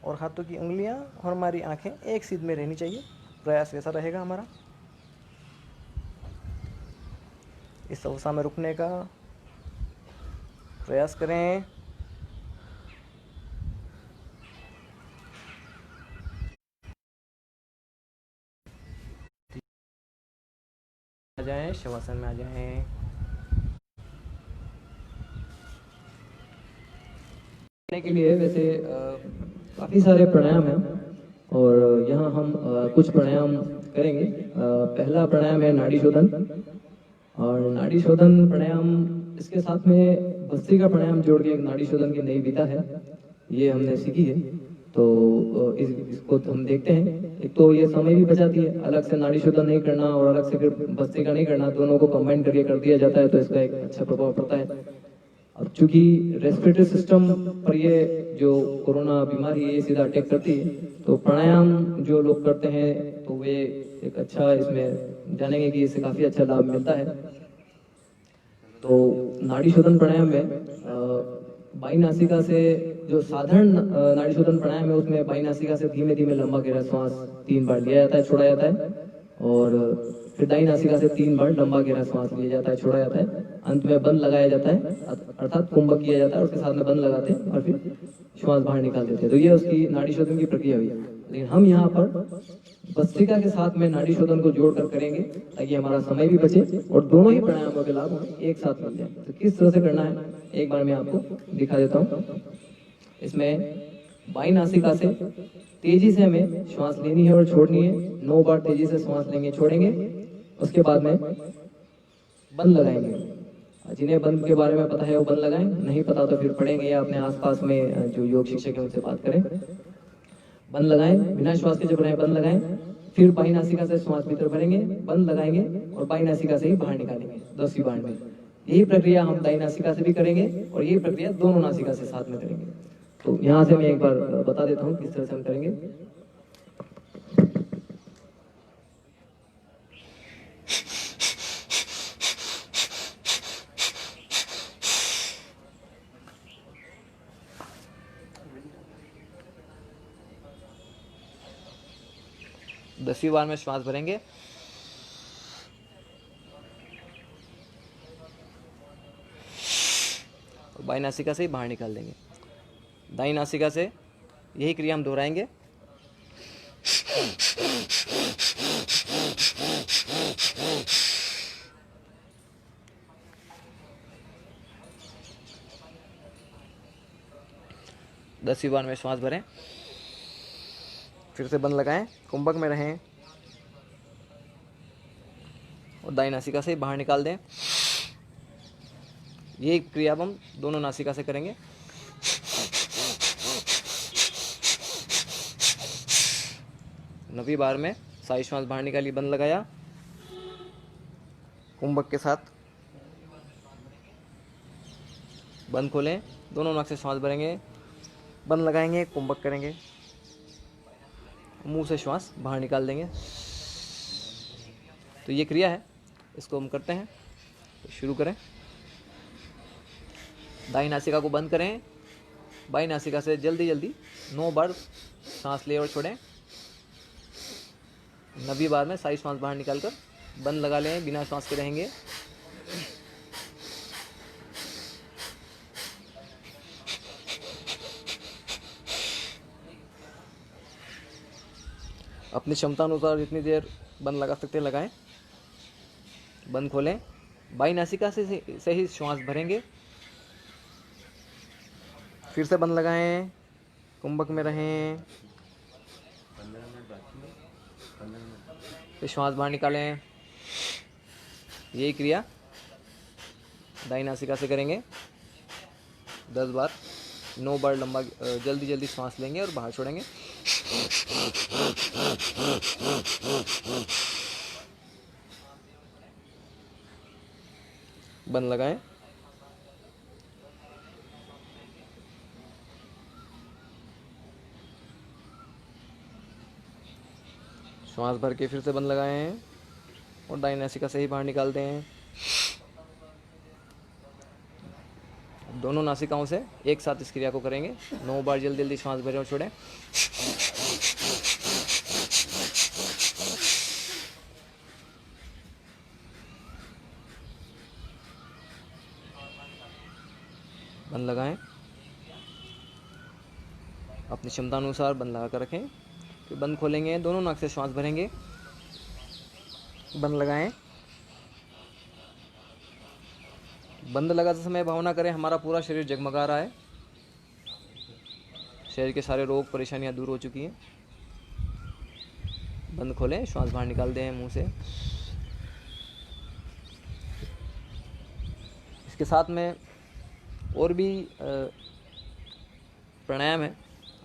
और हाथों की उंगलियां और हमारी आंखें एक सीध में रहनी चाहिए। प्रयास वैसा रहेगा हमारा। इस अवस्था में रुकने का प्रयास करें। आ जाएं, शवासन में आ जाएं। के लिए वैसे काफ़ी सारे प्राणायाम हैं और यहाँ हम कुछ प्राणायाम करेंगे। पहला प्राणायाम है नाड़ी शोधन, और नाड़ी शोधन प्राणायाम इसके साथ में भस्त्रिका प्राणायाम जोड़ के एक नाड़ी शोधन की नई विधा है, ये हमने सीखी है। तो इसको हम देखते हैं। एक तो ये समय भी बचाती है, अलग से नाड़ी शोधन नहीं करना और अलग से फिर भस्त्रिका नहीं करना, दोनों को कंबाइन करके कर दिया जाता है, तो इसका एक अच्छा प्रभाव पड़ता है। अब चूंकि रेस्पिरेटरी सिस्टम पर ये जो कोरोना बीमारी है ये सीधा अटैक करती है, तो प्राणायाम जो लोग करते हैं तो वे एक अच्छा इसमें जानेंगे कि इससे काफ़ी अच्छा लाभ मिलता है। तो नाड़ी शोधन प्राणायाम में बाई नासिका से जो साधारण नाड़ी शोधन प्राणायाम है उसमें बाई नासिका से धीमे धीमे लंबा गहरा श्वास 3 बार लिया जाता है, छोड़ा जाता है, और फिर दाई नासिका से 3 बार लंबा गहरा श्वास लिया जाता है, छोड़ा जाता है। अंत में बंद लगाया जाता है, अर्थात कुंभक किया जाता है, उसके साथ में बंद लगाते हैं और फिर श्वास बाहर निकाल देते हैं। तो ये उसकी नाड़ी शोधन की प्रक्रिया हुई। लेकिन हम यहाँ पर भस्त्रिका के साथ में नाड़ी शोधन को जोड़कर करेंगे ताकि हमारा समय भी बचे और दोनों ही प्राणायामों के लाभ हमें एक साथ मिल जाए। तो किस तरह से करना है एक बार मैं आपको दिखा देता हूँ। इसमें बाई नासिका से तेजी से हमें श्वास लेनी है और छोड़नी है। 9 बार तेजी से श्वास लेंगे, छोड़ेंगे, उसके बाद में बंद लगाएंगे। जिन्हें बंद के बारे में पता है वो बंद लगाएं, नहीं पता तो फिर पढ़ेंगे या अपने आसपास में जो योग शिक्षक है उनसे बात करें। बंद लगाएं, बिना श्वास के जब रहें बंद लगाएं, फिर बाई नासिका से श्वास भीतर भरेंगे, बंद लगाएंगे और बाई नासिका से ही बाहर निकालेंगे 10 बार में। यही प्रक्रिया हम दाई नासिका से भी करेंगे और यही प्रक्रिया दोनों नासिका से साथ में करेंगे। तो यहाँ से मैं एक बार बता देता हूँ किस तरह से हम करेंगे। 10वीं बार में श्वास भरेंगे, और बाई नासिका से ही बाहर निकाल देंगे। दाई नासिका से यही क्रिया हम दोहराएंगे। दसवीं बार में श्वास भरें, फिर से बंद लगाएं, कुंभक में रहें और दाई नासिका से बाहर निकाल दें। ये क्रिया हम दोनों नासिका से करेंगे। नवीं बार में साई श्वास बाहर निकाली, बंद लगाया, कुंभक के साथ बंद खोलें, दोनों नाक से श्वास भरेंगे, बंद लगाएंगे, कुंभक करेंगे, मुंह से श्वास बाहर निकाल देंगे। तो ये क्रिया है, इसको हम करते हैं। तो शुरू करें। दाई नासिका को बंद करें, बाई नासिका से जल्दी जल्दी 9 बार सांस ले और छोड़ें। 9वीं बार में साई श्वास बाहर निकालकर बंद लगा लें, बिना श्वास के रहेंगे। अपनी क्षमता अनुसार जितनी देर बंद लगा सकते हैं लगाएं। बंद खोलें, बाई नासिका से ही श्वास भरेंगे, फिर से बंद लगाएं, कुंभक में रहें, फिर श्वास बाहर निकालें। यही क्रिया दाई नासिका से करेंगे 10 बार। 9 बार लंबा जल्दी जल्दी श्वास लेंगे और बाहर छोड़ेंगे। बंद लगाएं, श्वास भर के फिर से बंद लगाएं और दाई नासिका से ही बाहर निकालते हैं। दोनों नासिकाओं से एक साथ इस क्रिया को करेंगे। 9 बार जल्दी जल्दी श्वास भरें और छोड़ें। बंद लगाएं, अपनी क्षमता अनुसार बंद लगा कर रखें। फिर बंद खोलेंगे, दोनों नाक से श्वास भरेंगे, बंद लगाएं। बंद लगाते समय भावना करें हमारा पूरा शरीर जगमगा रहा है, शरीर के सारे रोग परेशानियां दूर हो चुकी हैं। बंद खोलें, श्वास बाहर निकाल दें मुंह से। इसके साथ में और भी प्राणायाम है।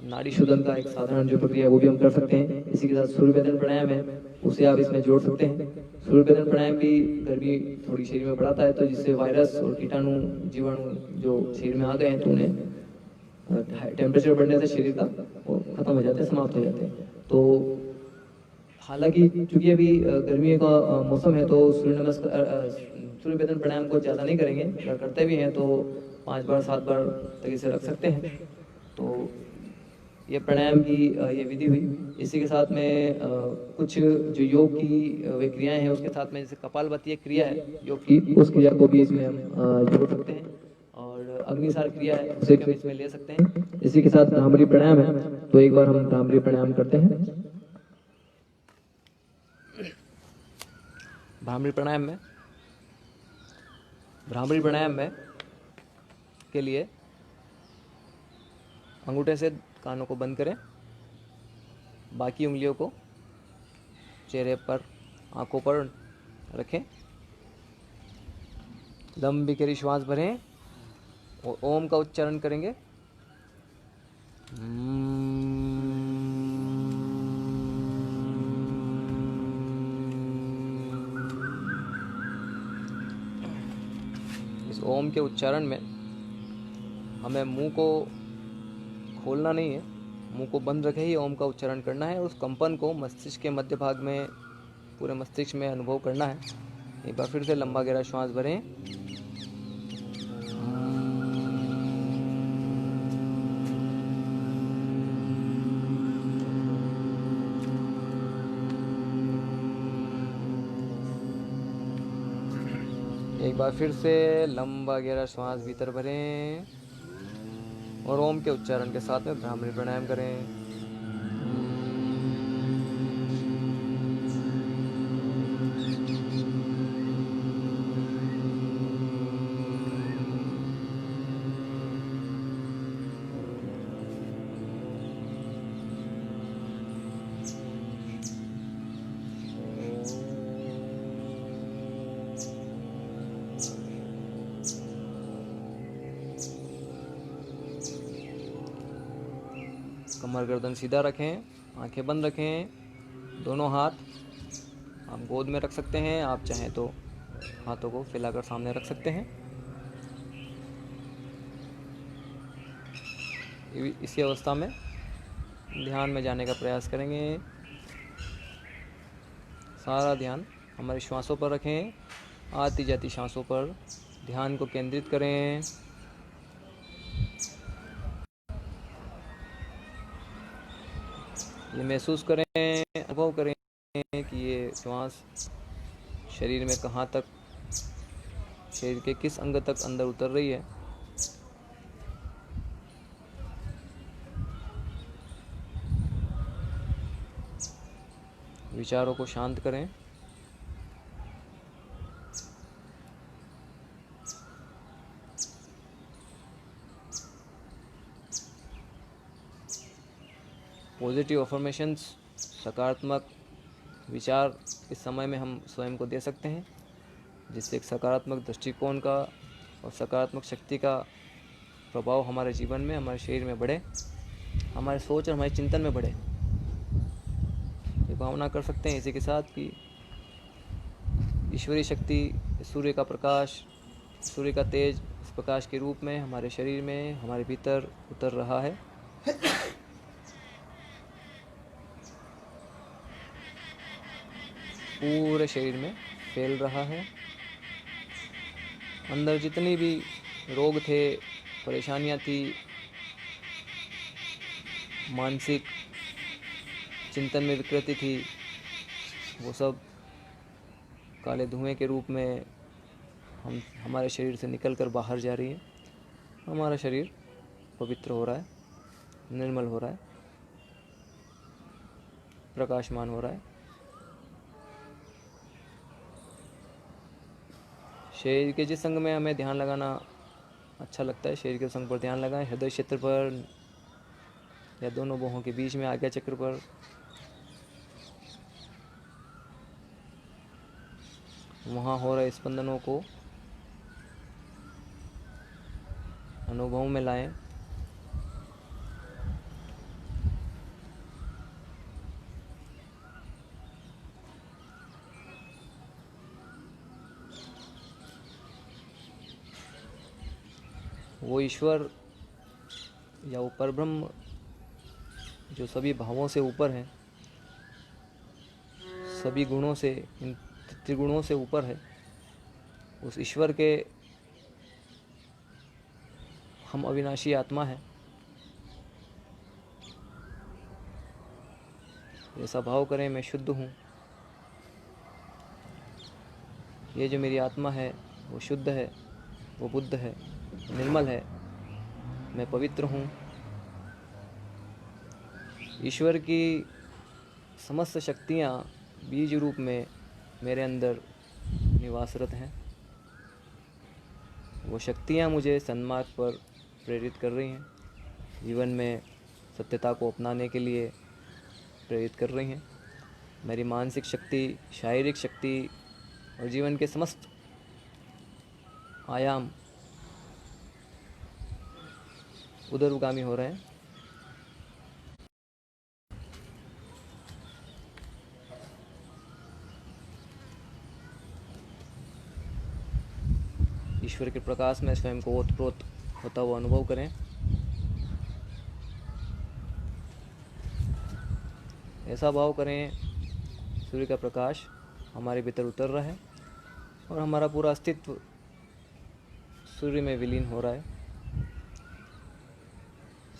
नाड़ी शोधन का एक साधारण जो प्रक्रिया है वो भी हम कर सकते हैं। इसी के साथ सूर्यभेदन प्राणायाम है, उसे आप इसमें जोड़ सकते हैं। सूर्यभेदन प्राणायाम भी गर्मी थोड़ी शरीर में बढ़ाता है, तो जिससे वायरस और कीटाणु जीवाणु जो शरीर में आ गए हैं तो उन्हें टेम्परेचर बढ़ने से शरीर का वो खत्म हो जाते हैं, समाप्त हो जाते हैं। तो हालांकि चूंकि अभी गर्मियों का मौसम है तो सूर्यभेदन प्राणायाम को ज़्यादा नहीं करेंगे। अगर करते भी हैं तो 5 बार 7 बार तक इसे रख सकते हैं। तो ये प्राणायाम की ये विधि हुई। इसी के साथ में कुछ जो योग की वे क्रियाएं हैं उसके साथ में जैसे कपालभाति एक क्रिया है योग की, उस क्रिया को भी इसमें हम जोड़ सकते हैं। और अग्निसार क्रिया है उसे भी हम इसमें ले सकते हैं। इसी के साथ भ्रामरी प्राणायाम है, तो एक बार हम भ्रामरी प्राणायाम करते हैं। भ्रामरी प्राणायाम में के लिए अंगूठे से कानों को बंद करें, बाकी उंगलियों को चेहरे पर आंखों पर रखें, लंबी गहरी श्वास भरें और ओम का उच्चारण करेंगे। इस ओम के उच्चारण में हमें मुंह को खोलना नहीं है, मुंह को बंद रखे ही ओम का उच्चारण करना है। उस कंपन को मस्तिष्क के मध्य भाग में, पूरे मस्तिष्क में अनुभव करना है। एक बार फिर से लंबा गहरा श्वास भरें। एक बार फिर से लंबा गहरा श्वास भीतर भरें और ओम के उच्चारण के साथ में भ्रामरी प्राणायाम करें। कमर गर्दन सीधा रखें, आंखें बंद रखें, दोनों हाथ आप गोद में रख सकते हैं। आप चाहें तो हाथों को फैलाकर सामने रख सकते हैं। इसी अवस्था में ध्यान में जाने का प्रयास करेंगे। सारा ध्यान हमारी श्वासों पर रखें, आती जाती सांसों पर ध्यान को केंद्रित करें। ये महसूस करें, अनुभव करें कि ये श्वास शरीर में कहाँ तक, शरीर के किस अंग तक अंदर उतर रही है। विचारों को शांत करें। पॉजिटिव अफर्मेशंस, सकारात्मक विचार इस समय में हम स्वयं को दे सकते हैं, जिससे एक सकारात्मक दृष्टिकोण का और सकारात्मक शक्ति का प्रभाव हमारे जीवन में, हमारे शरीर में बढ़े, हमारे सोच और हमारे चिंतन में बढ़े। ये भावना कर सकते हैं इसी के साथ कि ईश्वरीय शक्ति, सूर्य का प्रकाश, सूर्य का तेज इस प्रकाश के रूप में हमारे शरीर में, हमारे भीतर उतर रहा है। पूरे शरीर में फैल रहा है। अंदर जितनी भी रोग थे, परेशानियां थी, मानसिक चिंतन में विकृति थी, वो सब काले धुएं के रूप में हमारे शरीर से निकलकर बाहर जा रही है। हमारा शरीर पवित्र हो रहा है, निर्मल हो रहा है, प्रकाशमान हो रहा है। शरीर के जिस अंग में हमें ध्यान लगाना अच्छा लगता है, शरीर के उस अंग पर ध्यान लगाएं, हृदय क्षेत्र पर या दोनों बाहों के बीच में आज्ञा चक्र पर। वहाँ हो रहे स्पंदनों को अनुभव में लाएं। वो ईश्वर या वो परब्रह्म जो सभी भावों से ऊपर है, सभी गुणों से, इन त्रिगुणों से ऊपर है, उस ईश्वर के हम अविनाशी आत्मा है। ऐसा भाव करें, मैं शुद्ध हूँ, ये जो मेरी आत्मा है वो शुद्ध है, वो बुद्ध है, निर्मल है, मैं पवित्र हूँ। ईश्वर की समस्त शक्तियाँ बीज रूप में मेरे अंदर निवासरत हैं। वो शक्तियाँ मुझे सन्मार्ग पर प्रेरित कर रही हैं, जीवन में सत्यता को अपनाने के लिए प्रेरित कर रही हैं। मेरी मानसिक शक्ति, शारीरिक शक्ति और जीवन के समस्त आयाम उदरगामी हो रहे हैं। ईश्वर के प्रकाश में स्वयं को ओतप्रोत होता हुआ अनुभव करें। ऐसा भाव करें, सूर्य का प्रकाश हमारे भीतर उतर रहा है और हमारा पूरा अस्तित्व सूर्य में विलीन हो रहा है।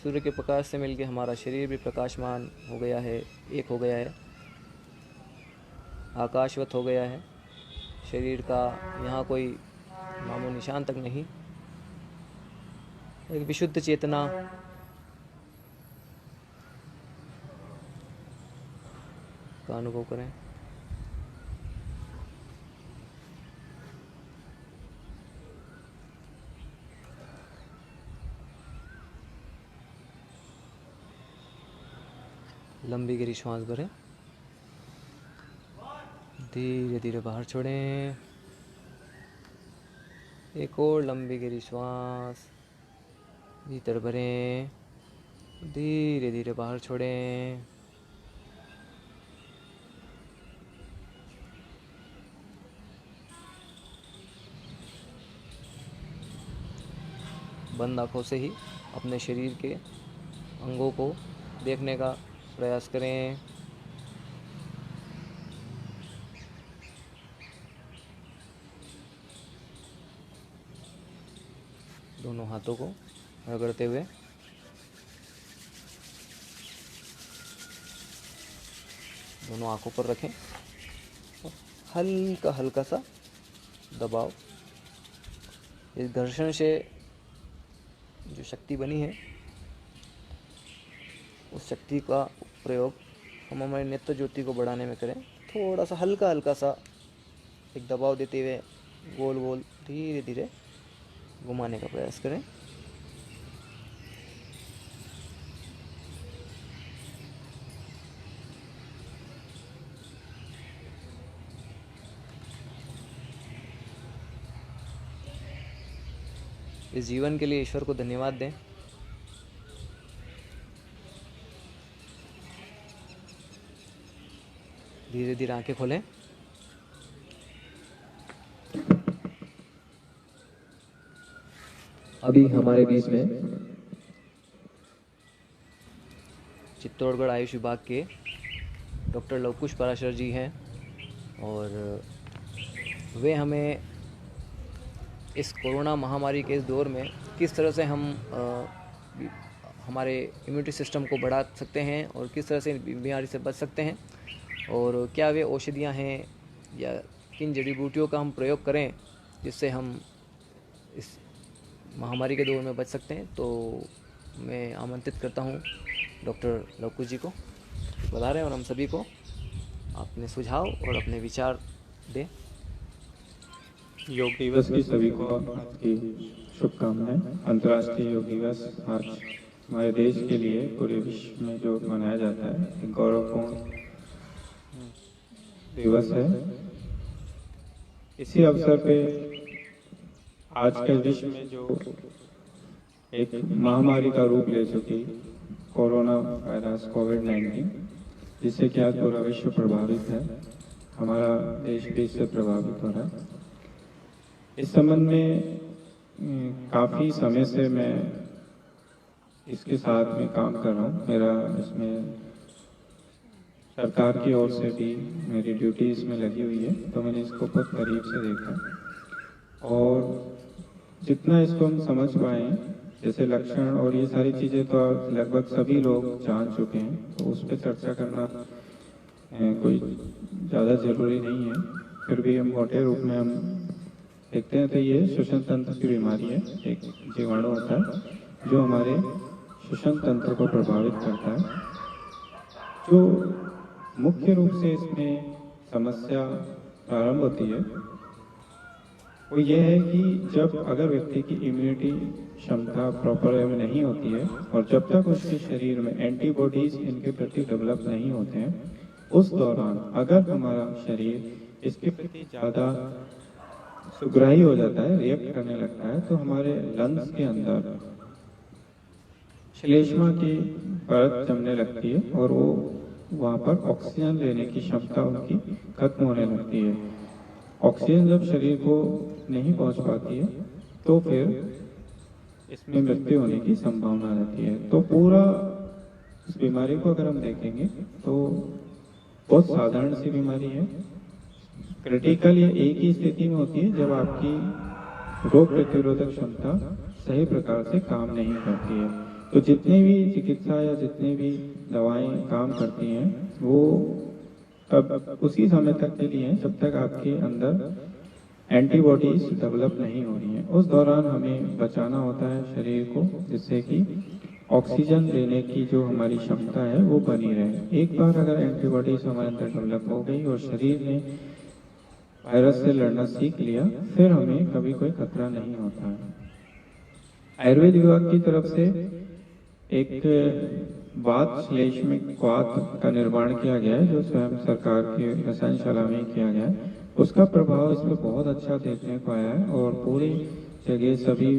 सूर्य के प्रकाश से मिलकर हमारा शरीर भी प्रकाशमान हो गया है, एक हो गया है, आकाशवत हो गया है। शरीर का यहाँ कोई नामो निशान तक नहीं। एक विशुद्ध चेतना का अनुभव करें। लंबी गहरी श्वास भरें, धीरे धीरे बाहर छोड़ें। एक और लंबी गहरी श्वास भीतर भरें, धीरे धीरे बाहर छोड़ें। बंद आँखों से ही अपने शरीर के अंगों को देखने का प्रयास करें। दोनों हाथों को रगड़ते हुए दोनों आंखों पर रखें और हल्का हल्का सा दबाव। इस घर्षण से जो शक्ति बनी है, उस शक्ति का प्रयोग हम हमारी नेत्र ज्योति को बढ़ाने में करें। थोड़ा सा हल्का हल्का सा एक दबाव देते हुए गोल गोल धीरे धीरे घुमाने का प्रयास करें। इस जीवन के लिए ईश्वर को धन्यवाद दें। धीरे धीरे आंखें खोलें। अभी हमारे बीच में चित्तौड़गढ़ आयुष विभाग के डॉक्टर लवकुश पराशर जी हैं और वे हमें इस कोरोना महामारी के इस दौर में किस तरह से हम हमारे इम्यूनिटी सिस्टम को बढ़ा सकते हैं और किस तरह से बीमारी से बच सकते हैं, और क्या वे औषधियाँ हैं या किन जड़ी बूटियों का हम प्रयोग करें जिससे हम इस महामारी के दौर में बच सकते हैं। तो मैं आमंत्रित करता हूँ डॉक्टर लवकुश जी को, बता रहे हैं और हम सभी को अपने सुझाव और अपने विचार दें। योग दिवस की सभी को आज की शुभकामनाएं। अंतर्राष्ट्रीय योग दिवस आज हमारे देश के लिए पूरे विश्व में जो मनाया जाता है एक गौरवपूर्ण दिवस है। इसी अवसर पे आज के विश्व में जो एक महामारी का रूप ले चुकी कोरोना वायरस कोविड-19, जिससे क्या पूरा विश्व प्रभावित है, हमारा देश भी इससे प्रभावित हो रहा है। इस संबंध में काफ़ी समय से मैं इसके साथ में काम कर रहा हूँ। मेरा इसमें सरकार की ओर से भी मेरी ड्यूटी इसमें लगी हुई है, तो मैंने इसको बहुत करीब से देखा और जितना इसको हम समझ पाए, जैसे लक्षण और ये सारी चीज़ें तो लगभग सभी लोग जान चुके हैं, तो उस पर चर्चा करना कोई ज़्यादा ज़रूरी नहीं है। फिर भी हम मोटे रूप में हम देखते हैं तो ये श्वसन तंत्र की बीमारी है। एक जीवाणु होता है जो हमारे श्वसन तंत्र को प्रभावित करता है। जो मुख्य रूप से इसमें समस्या प्रारंभ होती है वो ये है कि जब अगर व्यक्ति की इम्यूनिटी क्षमता प्रॉपर वे में नहीं होती है और जब तक उसके शरीर में एंटीबॉडीज इनके प्रति डेवलप नहीं होते हैं, उस दौरान अगर हमारा शरीर इसके प्रति ज़्यादा सुग्राही हो जाता है, रिएक्ट करने लगता है, तो हमारे लंग्स के अंदर श्लेष्मा की परत जमने लगती है और वो वहाँ पर ऑक्सीजन लेने की क्षमता उनकी खत्म होने लगती है। ऑक्सीजन जब शरीर को नहीं पहुँच पाती है तो फिर इसमें मृत्यु होने की संभावना रहती है। तो पूरा इस बीमारी को अगर हम देखेंगे तो बहुत साधारण सी बीमारी है। क्रिटिकल ये एक ही स्थिति में होती है जब आपकी रोग प्रतिरोधक क्षमता सही प्रकार से काम नहीं करती है। तो जितनी भी चिकित्सा या जितनी भी दवाएं काम करती हैं वो तब उसी समय तक के लिए जब तक आपके अंदर एंटीबॉडीज डेवलप नहीं हो रही हैं। उस दौरान हमें बचाना होता है शरीर को, जिससे कि ऑक्सीजन लेने की जो हमारी क्षमता है वो बनी रहे। एक बार अगर एंटीबॉडीज हमारे अंदर डेवलप हो गई और शरीर ने वायरस से लड़ना सीख लिया, फिर हमें कभी कोई खतरा नहीं होता है। आयुर्वेद विभाग की तरफ से एक वात श्लेष्मिक क्वाथ का निर्माण किया गया है, जो स्वयं सरकार की रसायनशाला में किया गया है। उसका प्रभाव इसमें बहुत अच्छा देखने को आया है और पूरी जगह सभी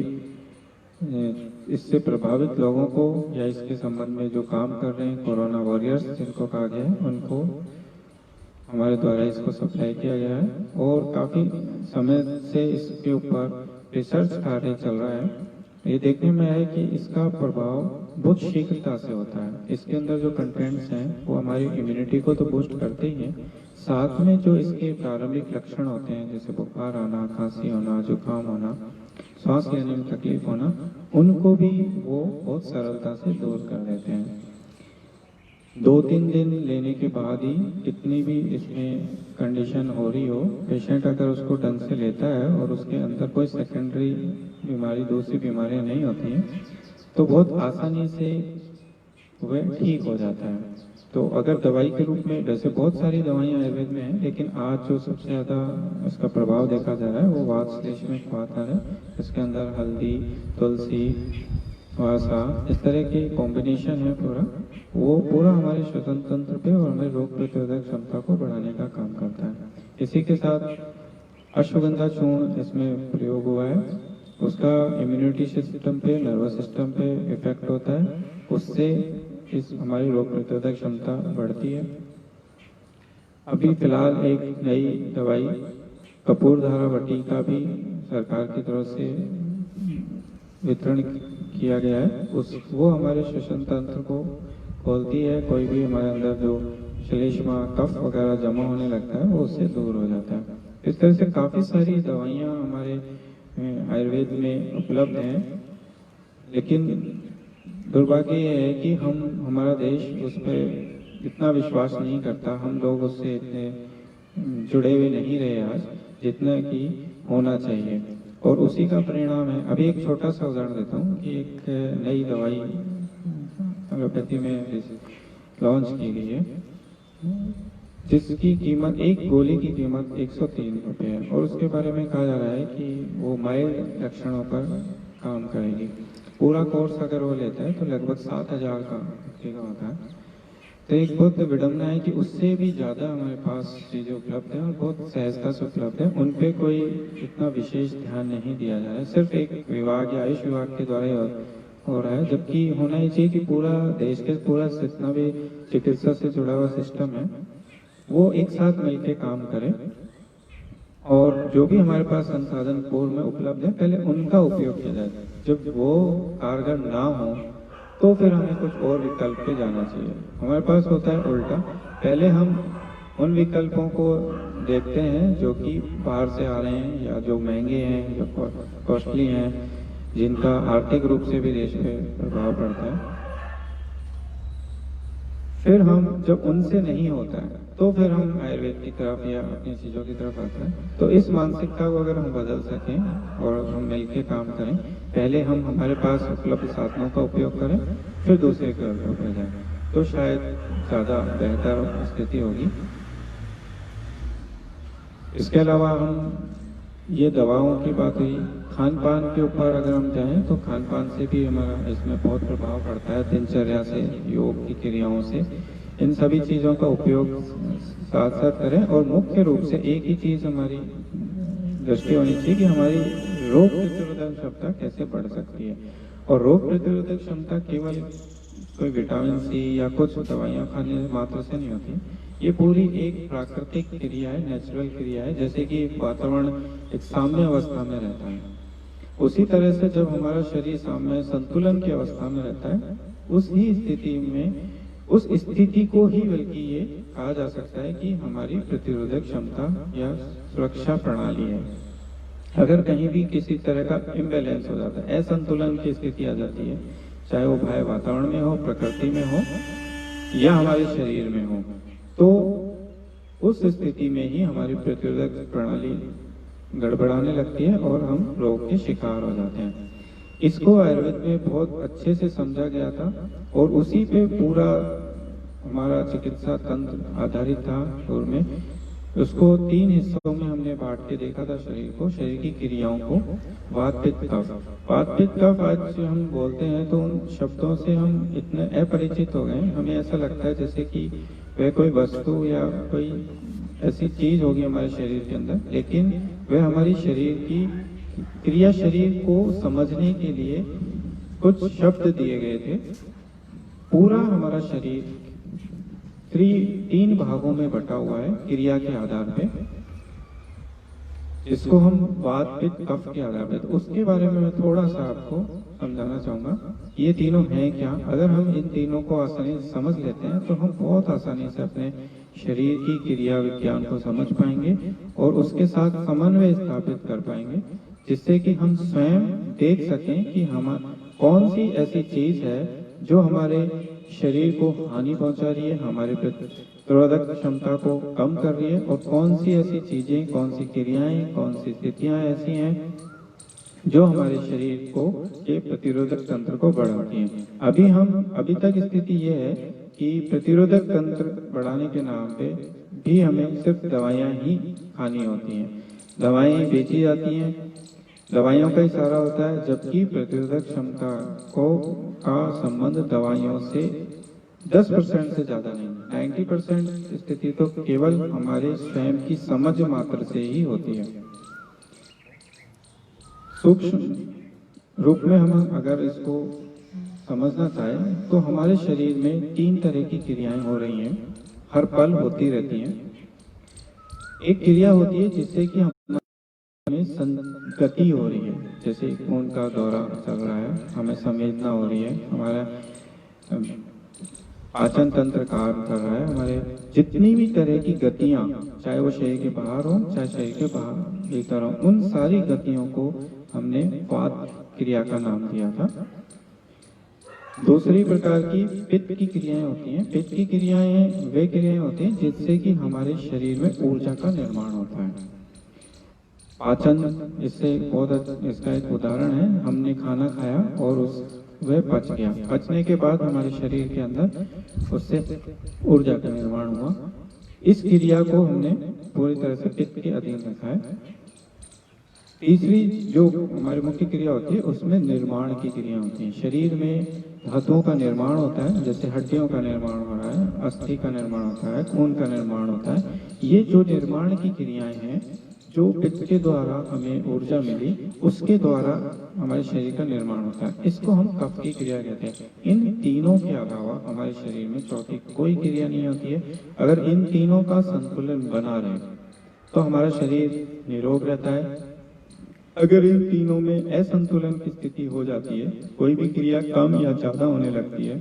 इससे प्रभावित लोगों को या इसके संबंध में जो काम कर रहे हैं कोरोना वॉरियर्स जिनको कहा गया है, उनको हमारे द्वारा इसको सप्लाई किया गया है और काफ़ी समय से इसके ऊपर रिसर्च कार्य चल रहा है। ये देखने में है कि इसका प्रभाव बहुत शीघ्रता से होता है। इसके अंदर जो कंटेंट्स हैं वो हमारी इम्यूनिटी को तो बूस्ट करते ही हैं, साथ में जो इसके प्रारंभिक लक्षण होते हैं जैसे बुखार आना, खांसी होना, जुकाम होना, सांस लेने में तकलीफ होना, उनको भी वो बहुत सरलता से दूर कर देते हैं। 2-3 दिन लेने के बाद ही कितनी भी इसमें कंडीशन हो रही हो, पेशेंट अगर उसको ढंग से लेता है और उसके अंदर कोई सेकेंडरी बीमारी, दूसरी बीमारियां नहीं होती हैं, तो बहुत आसानी से वह ठीक हो जाता है। तो अगर दवाई के रूप में, वैसे बहुत सारी दवाइयाँ आयुर्वेद में हैं, लेकिन आज जो सबसे ज़्यादा इसका प्रभाव देखा जा रहा है वो वात श्लेष्मिक क्वाथ है। इसके अंदर हल्दी, तुलसी, वासा, इस तरह के कॉम्बिनेशन है पूरा, वो पूरा हमारे श्वसन तंत्र पे और हमारे रोग प्रतिरोधक क्षमता को बढ़ाने का काम करता है। इसी के साथ अश्वगंधा चूर्ण इसमें प्रयोग हुआ है, उसका इम्यूनिटी सिस्टम पे, नर्वस सिस्टम पे इफेक्ट होता है, उससे इस हमारी रोग प्रतिरोधक क्षमता बढ़ती है। अभी फिलहाल एक नई दवाई कपूरधारा वटी का भी सरकार की तरफ से वितरण किया गया है। वो हमारे श्वसन तंत्र को खोलती है, कोई भी हमारे अंदर जो श्लेष्मा, कफ वगैरह जमा होने लगता है वो उससे दूर हो जाता है। इस तरह से काफ़ी सारी दवाइयाँ हमारे आयुर्वेद में उपलब्ध हैं लेकिन दुर्भाग्य ये है कि हमारा देश उस पर इतना विश्वास नहीं करता, हम लोग उससे इतने जुड़े हुए नहीं रहे आज जितना कि होना चाहिए, और उसी का परिणाम है। अभी एक छोटा सा उदाहरण देता हूँ कि एक नई दवाई एलोपैथी में लॉन्च की गई है, जिसकी कीमत, एक गोली की कीमत 103 रुपये है, और उसके बारे में कहा जा रहा है कि वो माइल्ड लक्षणों पर काम करेगी। पूरा कोर्स अगर वो लेता है तो लगभग 7,000 का होता है। तो एक बहुत विडम्बना है कि उससे भी ज़्यादा हमारे पास चीज़ें उपलब्ध हैं और बहुत सहजता से उपलब्ध है, उन पे कोई इतना विशेष ध्यान नहीं दिया जा रहा है, सिर्फ एक विभाग या आयुष विभाग के द्वारा हो रहा है, जबकि होना ही चाहिए कि पूरा देश के पूरा जितना भी चिकित्सा से जुड़ा हुआ सिस्टम है वो एक साथ मिलकर काम करे, और जो भी हमारे पास संसाधन पूर्व में उपलब्ध है पहले उनका उपयोग किया जाए। जब वो कारगर ना हो तो फिर हमें कुछ और विकल्प पे जाना चाहिए। हमारे पास होता है उल्टा, पहले हम उन विकल्पों को देखते हैं जो कि बाहर से आ रहे हैं या जो महंगे हैं, जो कॉस्टली हैं, जिनका आर्थिक रूप से भी देश पे प्रभाव पड़ता है। फिर हम जब उनसे नहीं होता है तो फिर हम आयुर्वेद की तरफ या अपनी चीज़ों की तरफ आते हैं। तो इस मानसिकता को अगर हम बदल सकें और हम मिलकर काम करें, पहले हम हमारे पास उपलब्ध साधनों का उपयोग करें, फिर दूसरे के उपयोग जाएं, तो शायद ज़्यादा बेहतर स्थिति होगी। इसके अलावा हम ये दवाओं की बात हुई, खान पान के ऊपर अगर हम जाएं तो खान पान से भी हमारा इसमें बहुत प्रभाव पड़ता है, दिनचर्या से, योग की क्रियाओं से। इन सभी चीज़ों का उपयोग साथ साथ करें, और मुख्य रूप से एक ही चीज़ हमारी दृष्टि होनी चाहिए कि हमारी रोग प्रतिरोधक क्षमता कैसे बढ़ सकती है। और रोग प्रतिरोधक क्षमता केवल कोई विटामिन सी या कुछ दवाइयाँ खाने मात्र से नहीं होती, ये पूरी एक प्राकृतिक क्रिया है, नेचुरल क्रिया है। जैसे कि वातावरण एक साम्य अवस्था में रहता है, उसी तरह से जब हमारा शरीर साम्य संतुलन की अवस्था में रहता है, उस ही स्थिति में, उस स्थिति को ही बल्कि ये कहा जा सकता है कि हमारी प्रतिरोधक क्षमता या सुरक्षा प्रणाली है। अगर कहीं भी किसी तरह का इम्बैलेंस हो जाता है, असंतुलन की स्थिति आ जाती है, चाहे वो भय वातावरण में हो, प्रकृति में हो या हमारे शरीर में हो, तो उस स्थिति में ही हमारी प्रतिरोधक प्रणाली गड़बड़ाने लगती है और हम रोग के शिकार हो जाते हैं। इसको आयुर्वेद में बहुत अच्छे से समझा गया था, और उसी पे पूरा हमारा चिकित्सा तंत्र आधारित था पूर्व में। उसको 3 हिस्सों में हमने बांट के देखा था शरीर को, शरीर की क्रियाओं को। वात पित्त कफ। वात पित्त कफ आज जो हम बोलते हैं तो उन शब्दों से हम इतने अपरिचित हो गए, हमें ऐसा लगता है जैसे कि वह कोई वस्तु या कोई ऐसी चीज होगी हमारे शरीर के अंदर, लेकिन वह हमारी शरीर की क्रिया, शरीर को समझने के लिए कुछ शब्द दिए गए थे। पूरा हमारा शरीर 3 भागों में बटा हुआ है क्रिया के आधार पे, जिसको हम वात पित्त कफ के आधार पे, तो उसके बारे में मैं थोड़ा सा आपको समझाना चाहूंगा। ये तीनों हैं क्या? अगर हम इन तीनों को आसानी से समझ लेते हैं तो हम बहुत आसानी से अपने शरीर की क्रिया विज्ञान को समझ पाएंगे और उसके साथ समन्वय स्थापित कर पाएंगे, जिससे कि हम स्वयं देख सकें कि हम कौन सी ऐसी चीज है जो हमारे शरीर को हानि पहुंचा रही है, हमारे प्रतिरोधक क्षमता को कम कर रही है, और कौन सी ऐसी चीजें, कौन सी क्रियाएं, कौन सी स्थितियां ऐसी हैं जो हमारे शरीर को के प्रतिरोधक तंत्र को बढ़ाती हैं। अभी तक स्थिति ये है कि प्रतिरोधक तंत्र बढ़ाने के नाम पे भी हमें सिर्फ दवाइयां ही खानी होती हैं, दवाएं बेची जाती हैं, दवाइयों का इशारा होता है, जबकि प्रतिरोधक क्षमता का संबंध दवाइयों से 10% से ज्यादा नहीं, 90% स्थिति तो केवल हमारे स्वयं की समझ मात्र से ही होती है। सूक्ष्म रूप में हम अगर इसको समझना चाहें तो हमारे शरीर में 3 तरह की क्रियाएं हो रही हैं, हर पल होती रहती हैं। एक क्रिया होती है जिससे कि हमें संगति हो रही है, जैसे खून का दौरा चल रहा है, हमें संवेदना हो रही है, हमारा पाचन तंत्र कार्य कर रहा है, हमारे जितनी भी तरह की गतियां, चाहे वो शरीर के बाहर हो चाहे शरीर के बाहर भीतर हो, उन सारी गतियों को हमने वात क्रिया का नाम दिया था। दूसरी प्रकार की पित्त की क्रियाएं होती हैं। पित्त की क्रियाएं वे क्रियाएं होती हैं जिससे कि हमारे शरीर में ऊर्जा का निर्माण होता है। पाचन इससे इसका एक उदाहरण है। हमने खाना खाया और वह पच गया। पचने के बाद हमारे शरीर के अंदर उससे ऊर्जा का निर्माण हुआ। इस क्रिया को हमने पूरी तरह से पित्त के अधीन रखा है। तीसरी जो हमारी मुख्य क्रिया होती है उसमें निर्माण की क्रिया होती है। शरीर में धातुओं का निर्माण होता है, जैसे हड्डियों का निर्माण हो रहा है, अस्थि का निर्माण होता है, खून का निर्माण होता है। ये जो निर्माण की क्रियाएं हैं, जो पित्त के द्वारा हमें ऊर्जा मिली, उसके द्वारा हमारे शरीर का निर्माण होता है। इसको हम कफ की क्रिया कहते हैं। इन तीनों के अलावा हमारे शरीर में चौथी कोई क्रिया नहीं होती है। अगर इन तीनों का संतुलन बना रहे तो हमारा शरीर निरोग रहता है। अगर इन तीनों में असंतुलन की स्थिति हो जाती है, कोई भी क्रिया कम या ज्यादा होने लगती है,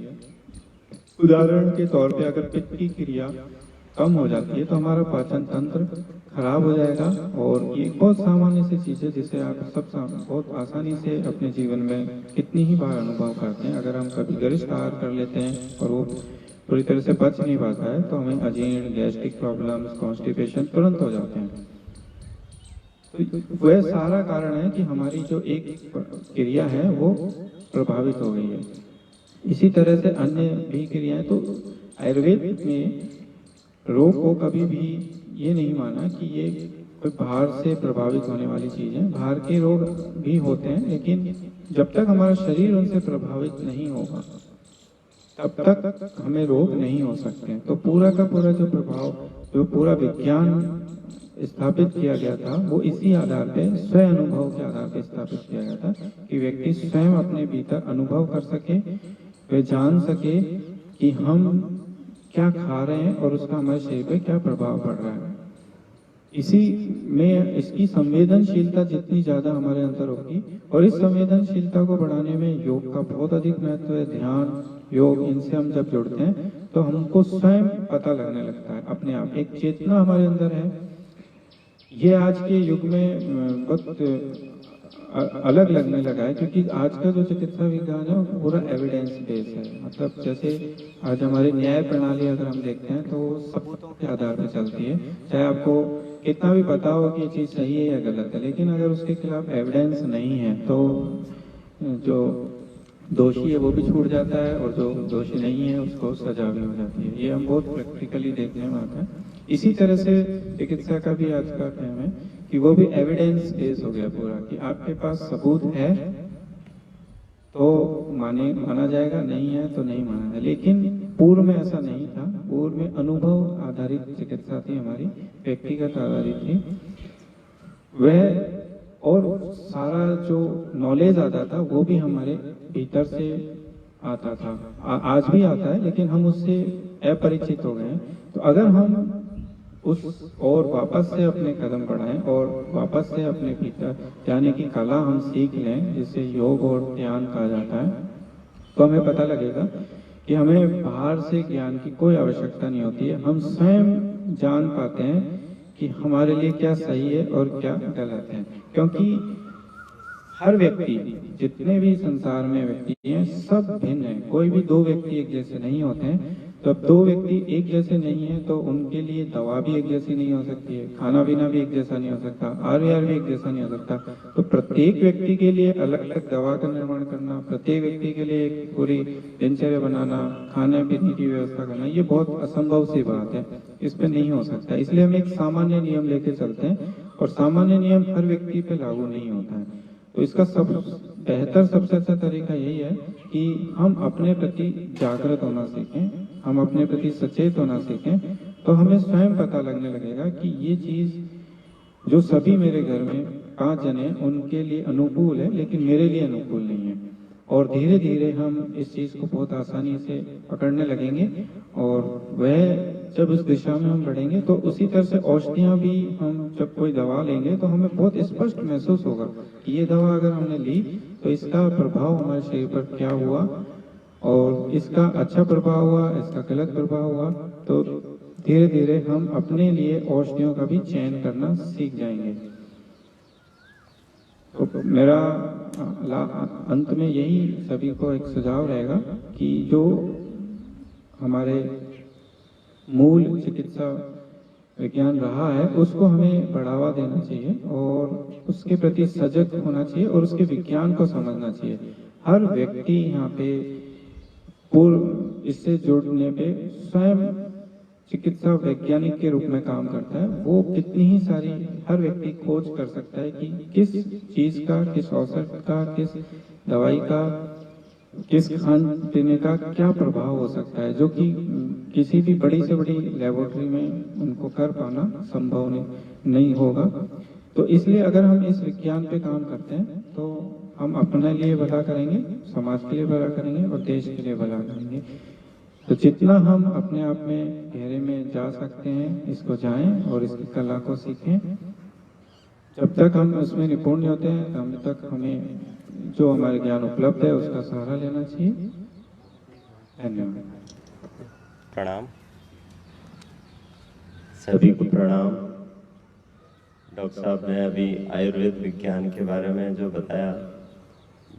उदाहरण के तौर पे अगर पित्त की क्रिया कम हो जाती है तो हमारा पाचन तंत्र खराब हो जाएगा। और ये बहुत सामान्य सी चीज है जिसे आप सब बहुत आसानी से अपने जीवन में कितनी ही बार अनुभव करते हैं। अगर हम कभी गरिष्ठ आहार कर लेते हैं और वो पूरी तरह से पच नहीं पाता है तो हमें अजीर्ण, गैस्ट्रिक प्रॉब्लम्स, कॉन्स्टिपेशन तुरंत हो जाते हैं। तो वह सारा कारण है कि हमारी जो एक क्रिया है वो प्रभावित हो गई है। इसी तरह से अन्य भी क्रियाएं, तो आयुर्वेद में रोग को कभी भी ये नहीं माना कि ये कोई बाहर से प्रभावित होने वाली चीज है। बाहर के रोग भी होते हैं, लेकिन जब तक हमारा शरीर उनसे प्रभावित नहीं होगा तब तक हमें रोग नहीं हो सकते। तो पूरा का पूरा जो प्रभाव, जो पूरा विज्ञान स्थापित किया गया था, वो इसी आधार पे, स्वयं अनुभव के आधार पे स्थापित किया गया था कि व्यक्ति स्वयं अपने भीतर अनुभव कर सके, वे जान सके कि हम क्या खा रहे हैं और उसका हमारे शरीर पे क्या प्रभाव पड़ रहा है। इसी में इसकी संवेदनशीलता जितनी ज्यादा हमारे अंदर होगी, और इस संवेदनशीलता को बढ़ाने में योग का बहुत अधिक महत्व है। ध्यान, योग, इनसे हम जब जुड़ते हैं तो हमको स्वयं पता लगने लगता है अपने आप, एक चेतना हमारे अंदर है। ये आज के युग में बहुत अलग लगने लगा है, क्योंकि आज का जो चिकित्सा विज्ञान है वो पूरा एविडेंस बेस है। मतलब जैसे आज हमारी न्याय प्रणाली अगर हम देखते हैं तो सबूतों के आधार पर चलती है। चाहे आपको कितना भी पता हो कि ये चीज सही है या गलत है, लेकिन अगर उसके खिलाफ एविडेंस नहीं है तो जो दोषी है वो भी छूट जाता है और जो दोषी नहीं है उसको सजा भी हो जाती है। ये हम बहुत प्रैक्टिकली देखने में आता है। इसी तरह से चिकित्सा का भी आज का टाइम है कि वो भी एविडेंस बेस्ड हो गया पूरा, कि आपके पास सबूत है तो माना जाएगा, नहीं है तो नहीं माना जाएगा। लेकिन पूर्व में ऐसा नहीं था। पूर्व में अनुभव आधारित चिकित्सा थी, हमारी व्यक्तिगत आधारित थी वह, और सारा जो नॉलेज आता था वो भी हमारे भीतर से आता था। आज भी आता है, लेकिन हम उससे अपरिचित हो गए हैं। तो अगर हम उस और वापस से अपने कदम बढ़ाएं और वापस से अपने भीतर जाने की कला हम सीख लें, जिसे योग और ध्यान कहा जाता है, तो हमें पता लगेगा कि हमें बाहर से ज्ञान की कोई आवश्यकता नहीं होती है। हम स्वयं जान पाते हैं कि हमारे लिए क्या सही है और क्या गलत है। क्योंकि हर व्यक्ति, जितने भी संसार में व्यक्ति हैं, सब भिन्न हैं। कोई भी दो व्यक्ति एक जैसे नहीं होते हैं। तो अब दो व्यक्ति एक जैसे नहीं है तो उनके लिए दवा भी एक जैसी नहीं हो सकती है, खाना पीना भी एक जैसा नहीं हो सकता, आहार विहार भी एक जैसा नहीं हो सकता। तो प्रत्येक व्यक्ति के लिए अलग अलग दवा का निर्माण करना, प्रत्येक व्यक्ति के लिए एक पूरी दिनचर्या बनाना, खाने पीने की व्यवस्था करना, ये बहुत असंभव सी बात है। इस पे नहीं हो सकता। इसलिए हम एक सामान्य नियम लेके चलते हैं, और सामान्य नियम हर व्यक्ति पे लागू नहीं होता है। तो इसका बेहतर सबसे अच्छा तरीका यही है कि हम अपने प्रति जागृत होना सीखें, हम अपने प्रति सचेत होना सीखें। तो हमें स्वयं पता लगने लगेगा कि ये चीज जो सभी मेरे घर में 5 जने उनके लिए अनुकूल है, लेकिन मेरे लिए अनुकूल नहीं है। और धीरे धीरे हम इस चीज को बहुत आसानी से पकड़ने लगेंगे, और वह जब उस दिशा में हम बढ़ेंगे तो उसी तरह से औषधियां भी, हम जब कोई दवा लेंगे तो हमें बहुत स्पष्ट महसूस होगा कि ये दवा अगर हमने ली तो इसका प्रभाव हमारे शरीर पर क्या हुआ, और इसका अच्छा प्रभाव हुआ, इसका गलत प्रभाव हुआ। तो धीरे धीरे हम अपने लिए औषधियों का भी चयन करना सीख जाएंगे। तो मेरा अंत में यही सभी को एक सुझाव रहेगा कि जो हमारे मूल चिकित्सा विज्ञान रहा है उसको हमें बढ़ावा देना चाहिए और उसके प्रति सजग होना चाहिए और उसके विज्ञान को समझना चाहिए। हर व्यक्ति यहाँ पे पूर्व इससे जुड़ने पे स्वयं चिकित्सा वैज्ञानिक के रूप में काम करता है। वो कितनी ही सारी हर व्यक्ति खोज कर सकता है कि किस चीज का, किस औषध का, किस दवाई का, किस खान पीने का क्या प्रभाव हो सकता है, जो कि किसी भी बड़ी से बड़ी लेबोरेटरी में उनको कर पाना संभव नहीं होगा। तो इसलिए अगर हम इस विज्ञान पे काम करते हैं तो हम अपने लिए भला करेंगे, समाज के लिए भला करेंगे और देश के लिए भला करेंगे। तो जितना हम अपने आप में गहरे में जा सकते हैं इसको जाएं और इसकी कला को सीखें। जब तक हम उसमें निपुण नहीं होते हैं तब तक हमें जो हमारे ज्ञान उपलब्ध है उसका सहारा लेना चाहिए। धन्यवाद। प्रणाम सभी को प्रणाम। डॉक्टर साहब ने अभी आयुर्वेद विज्ञान के बारे में जो बताया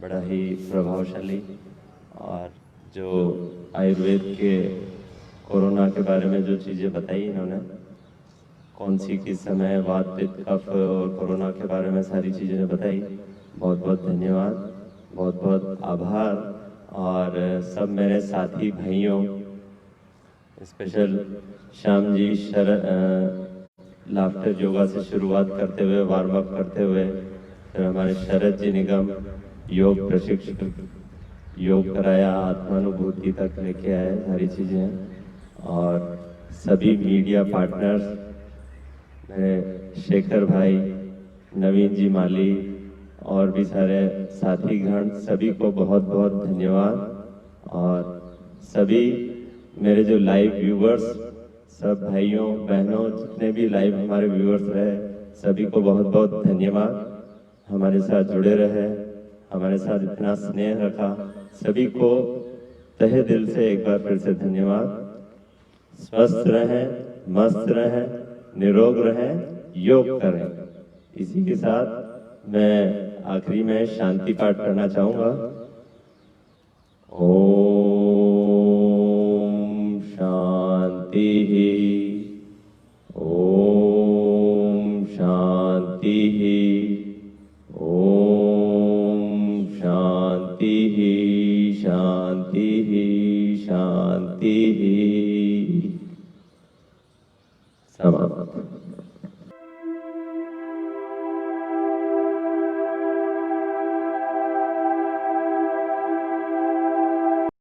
बड़ा ही प्रभावशाली, और जो आयुर्वेद के कोरोना के बारे में जो चीज़ें बताई इन्होंने, कौन सी किस समय वात पित्त कफ और कोरोना के बारे में सारी चीज़ें बताई, बहुत बहुत धन्यवाद, बहुत बहुत आभार। और सब मेरे साथी भाइयों, स्पेशल श्याम जी लाफ्टर योगा से शुरुआत करते हुए, वार्म अप करते हुए, फिर हमारे शरद जी निगम योग प्रशिक्षक, योग कराया, आत्मानुभूति तक लेके आए सारी चीज़ें। और सभी मीडिया पार्टनर्स, मेरे शेखर भाई, नवीन जी माली और भी सारे साथी गण, सभी को बहुत बहुत धन्यवाद। और सभी मेरे जो लाइव व्यूवर्स, सब भाइयों बहनों, जितने भी लाइव हमारे व्यूवर्स रहे, सभी को बहुत बहुत धन्यवाद। हमारे साथ जुड़े रहे, हमारे साथ इतना स्नेह रखा, सभी को तहे दिल से एक बार फिर से धन्यवाद। स्वस्थ रहें, मस्त रहें, निरोग रहें, योग करें। इसी के साथ मैं आखिरी में शांति पाठ करना चाहूंगा। ओम शांति।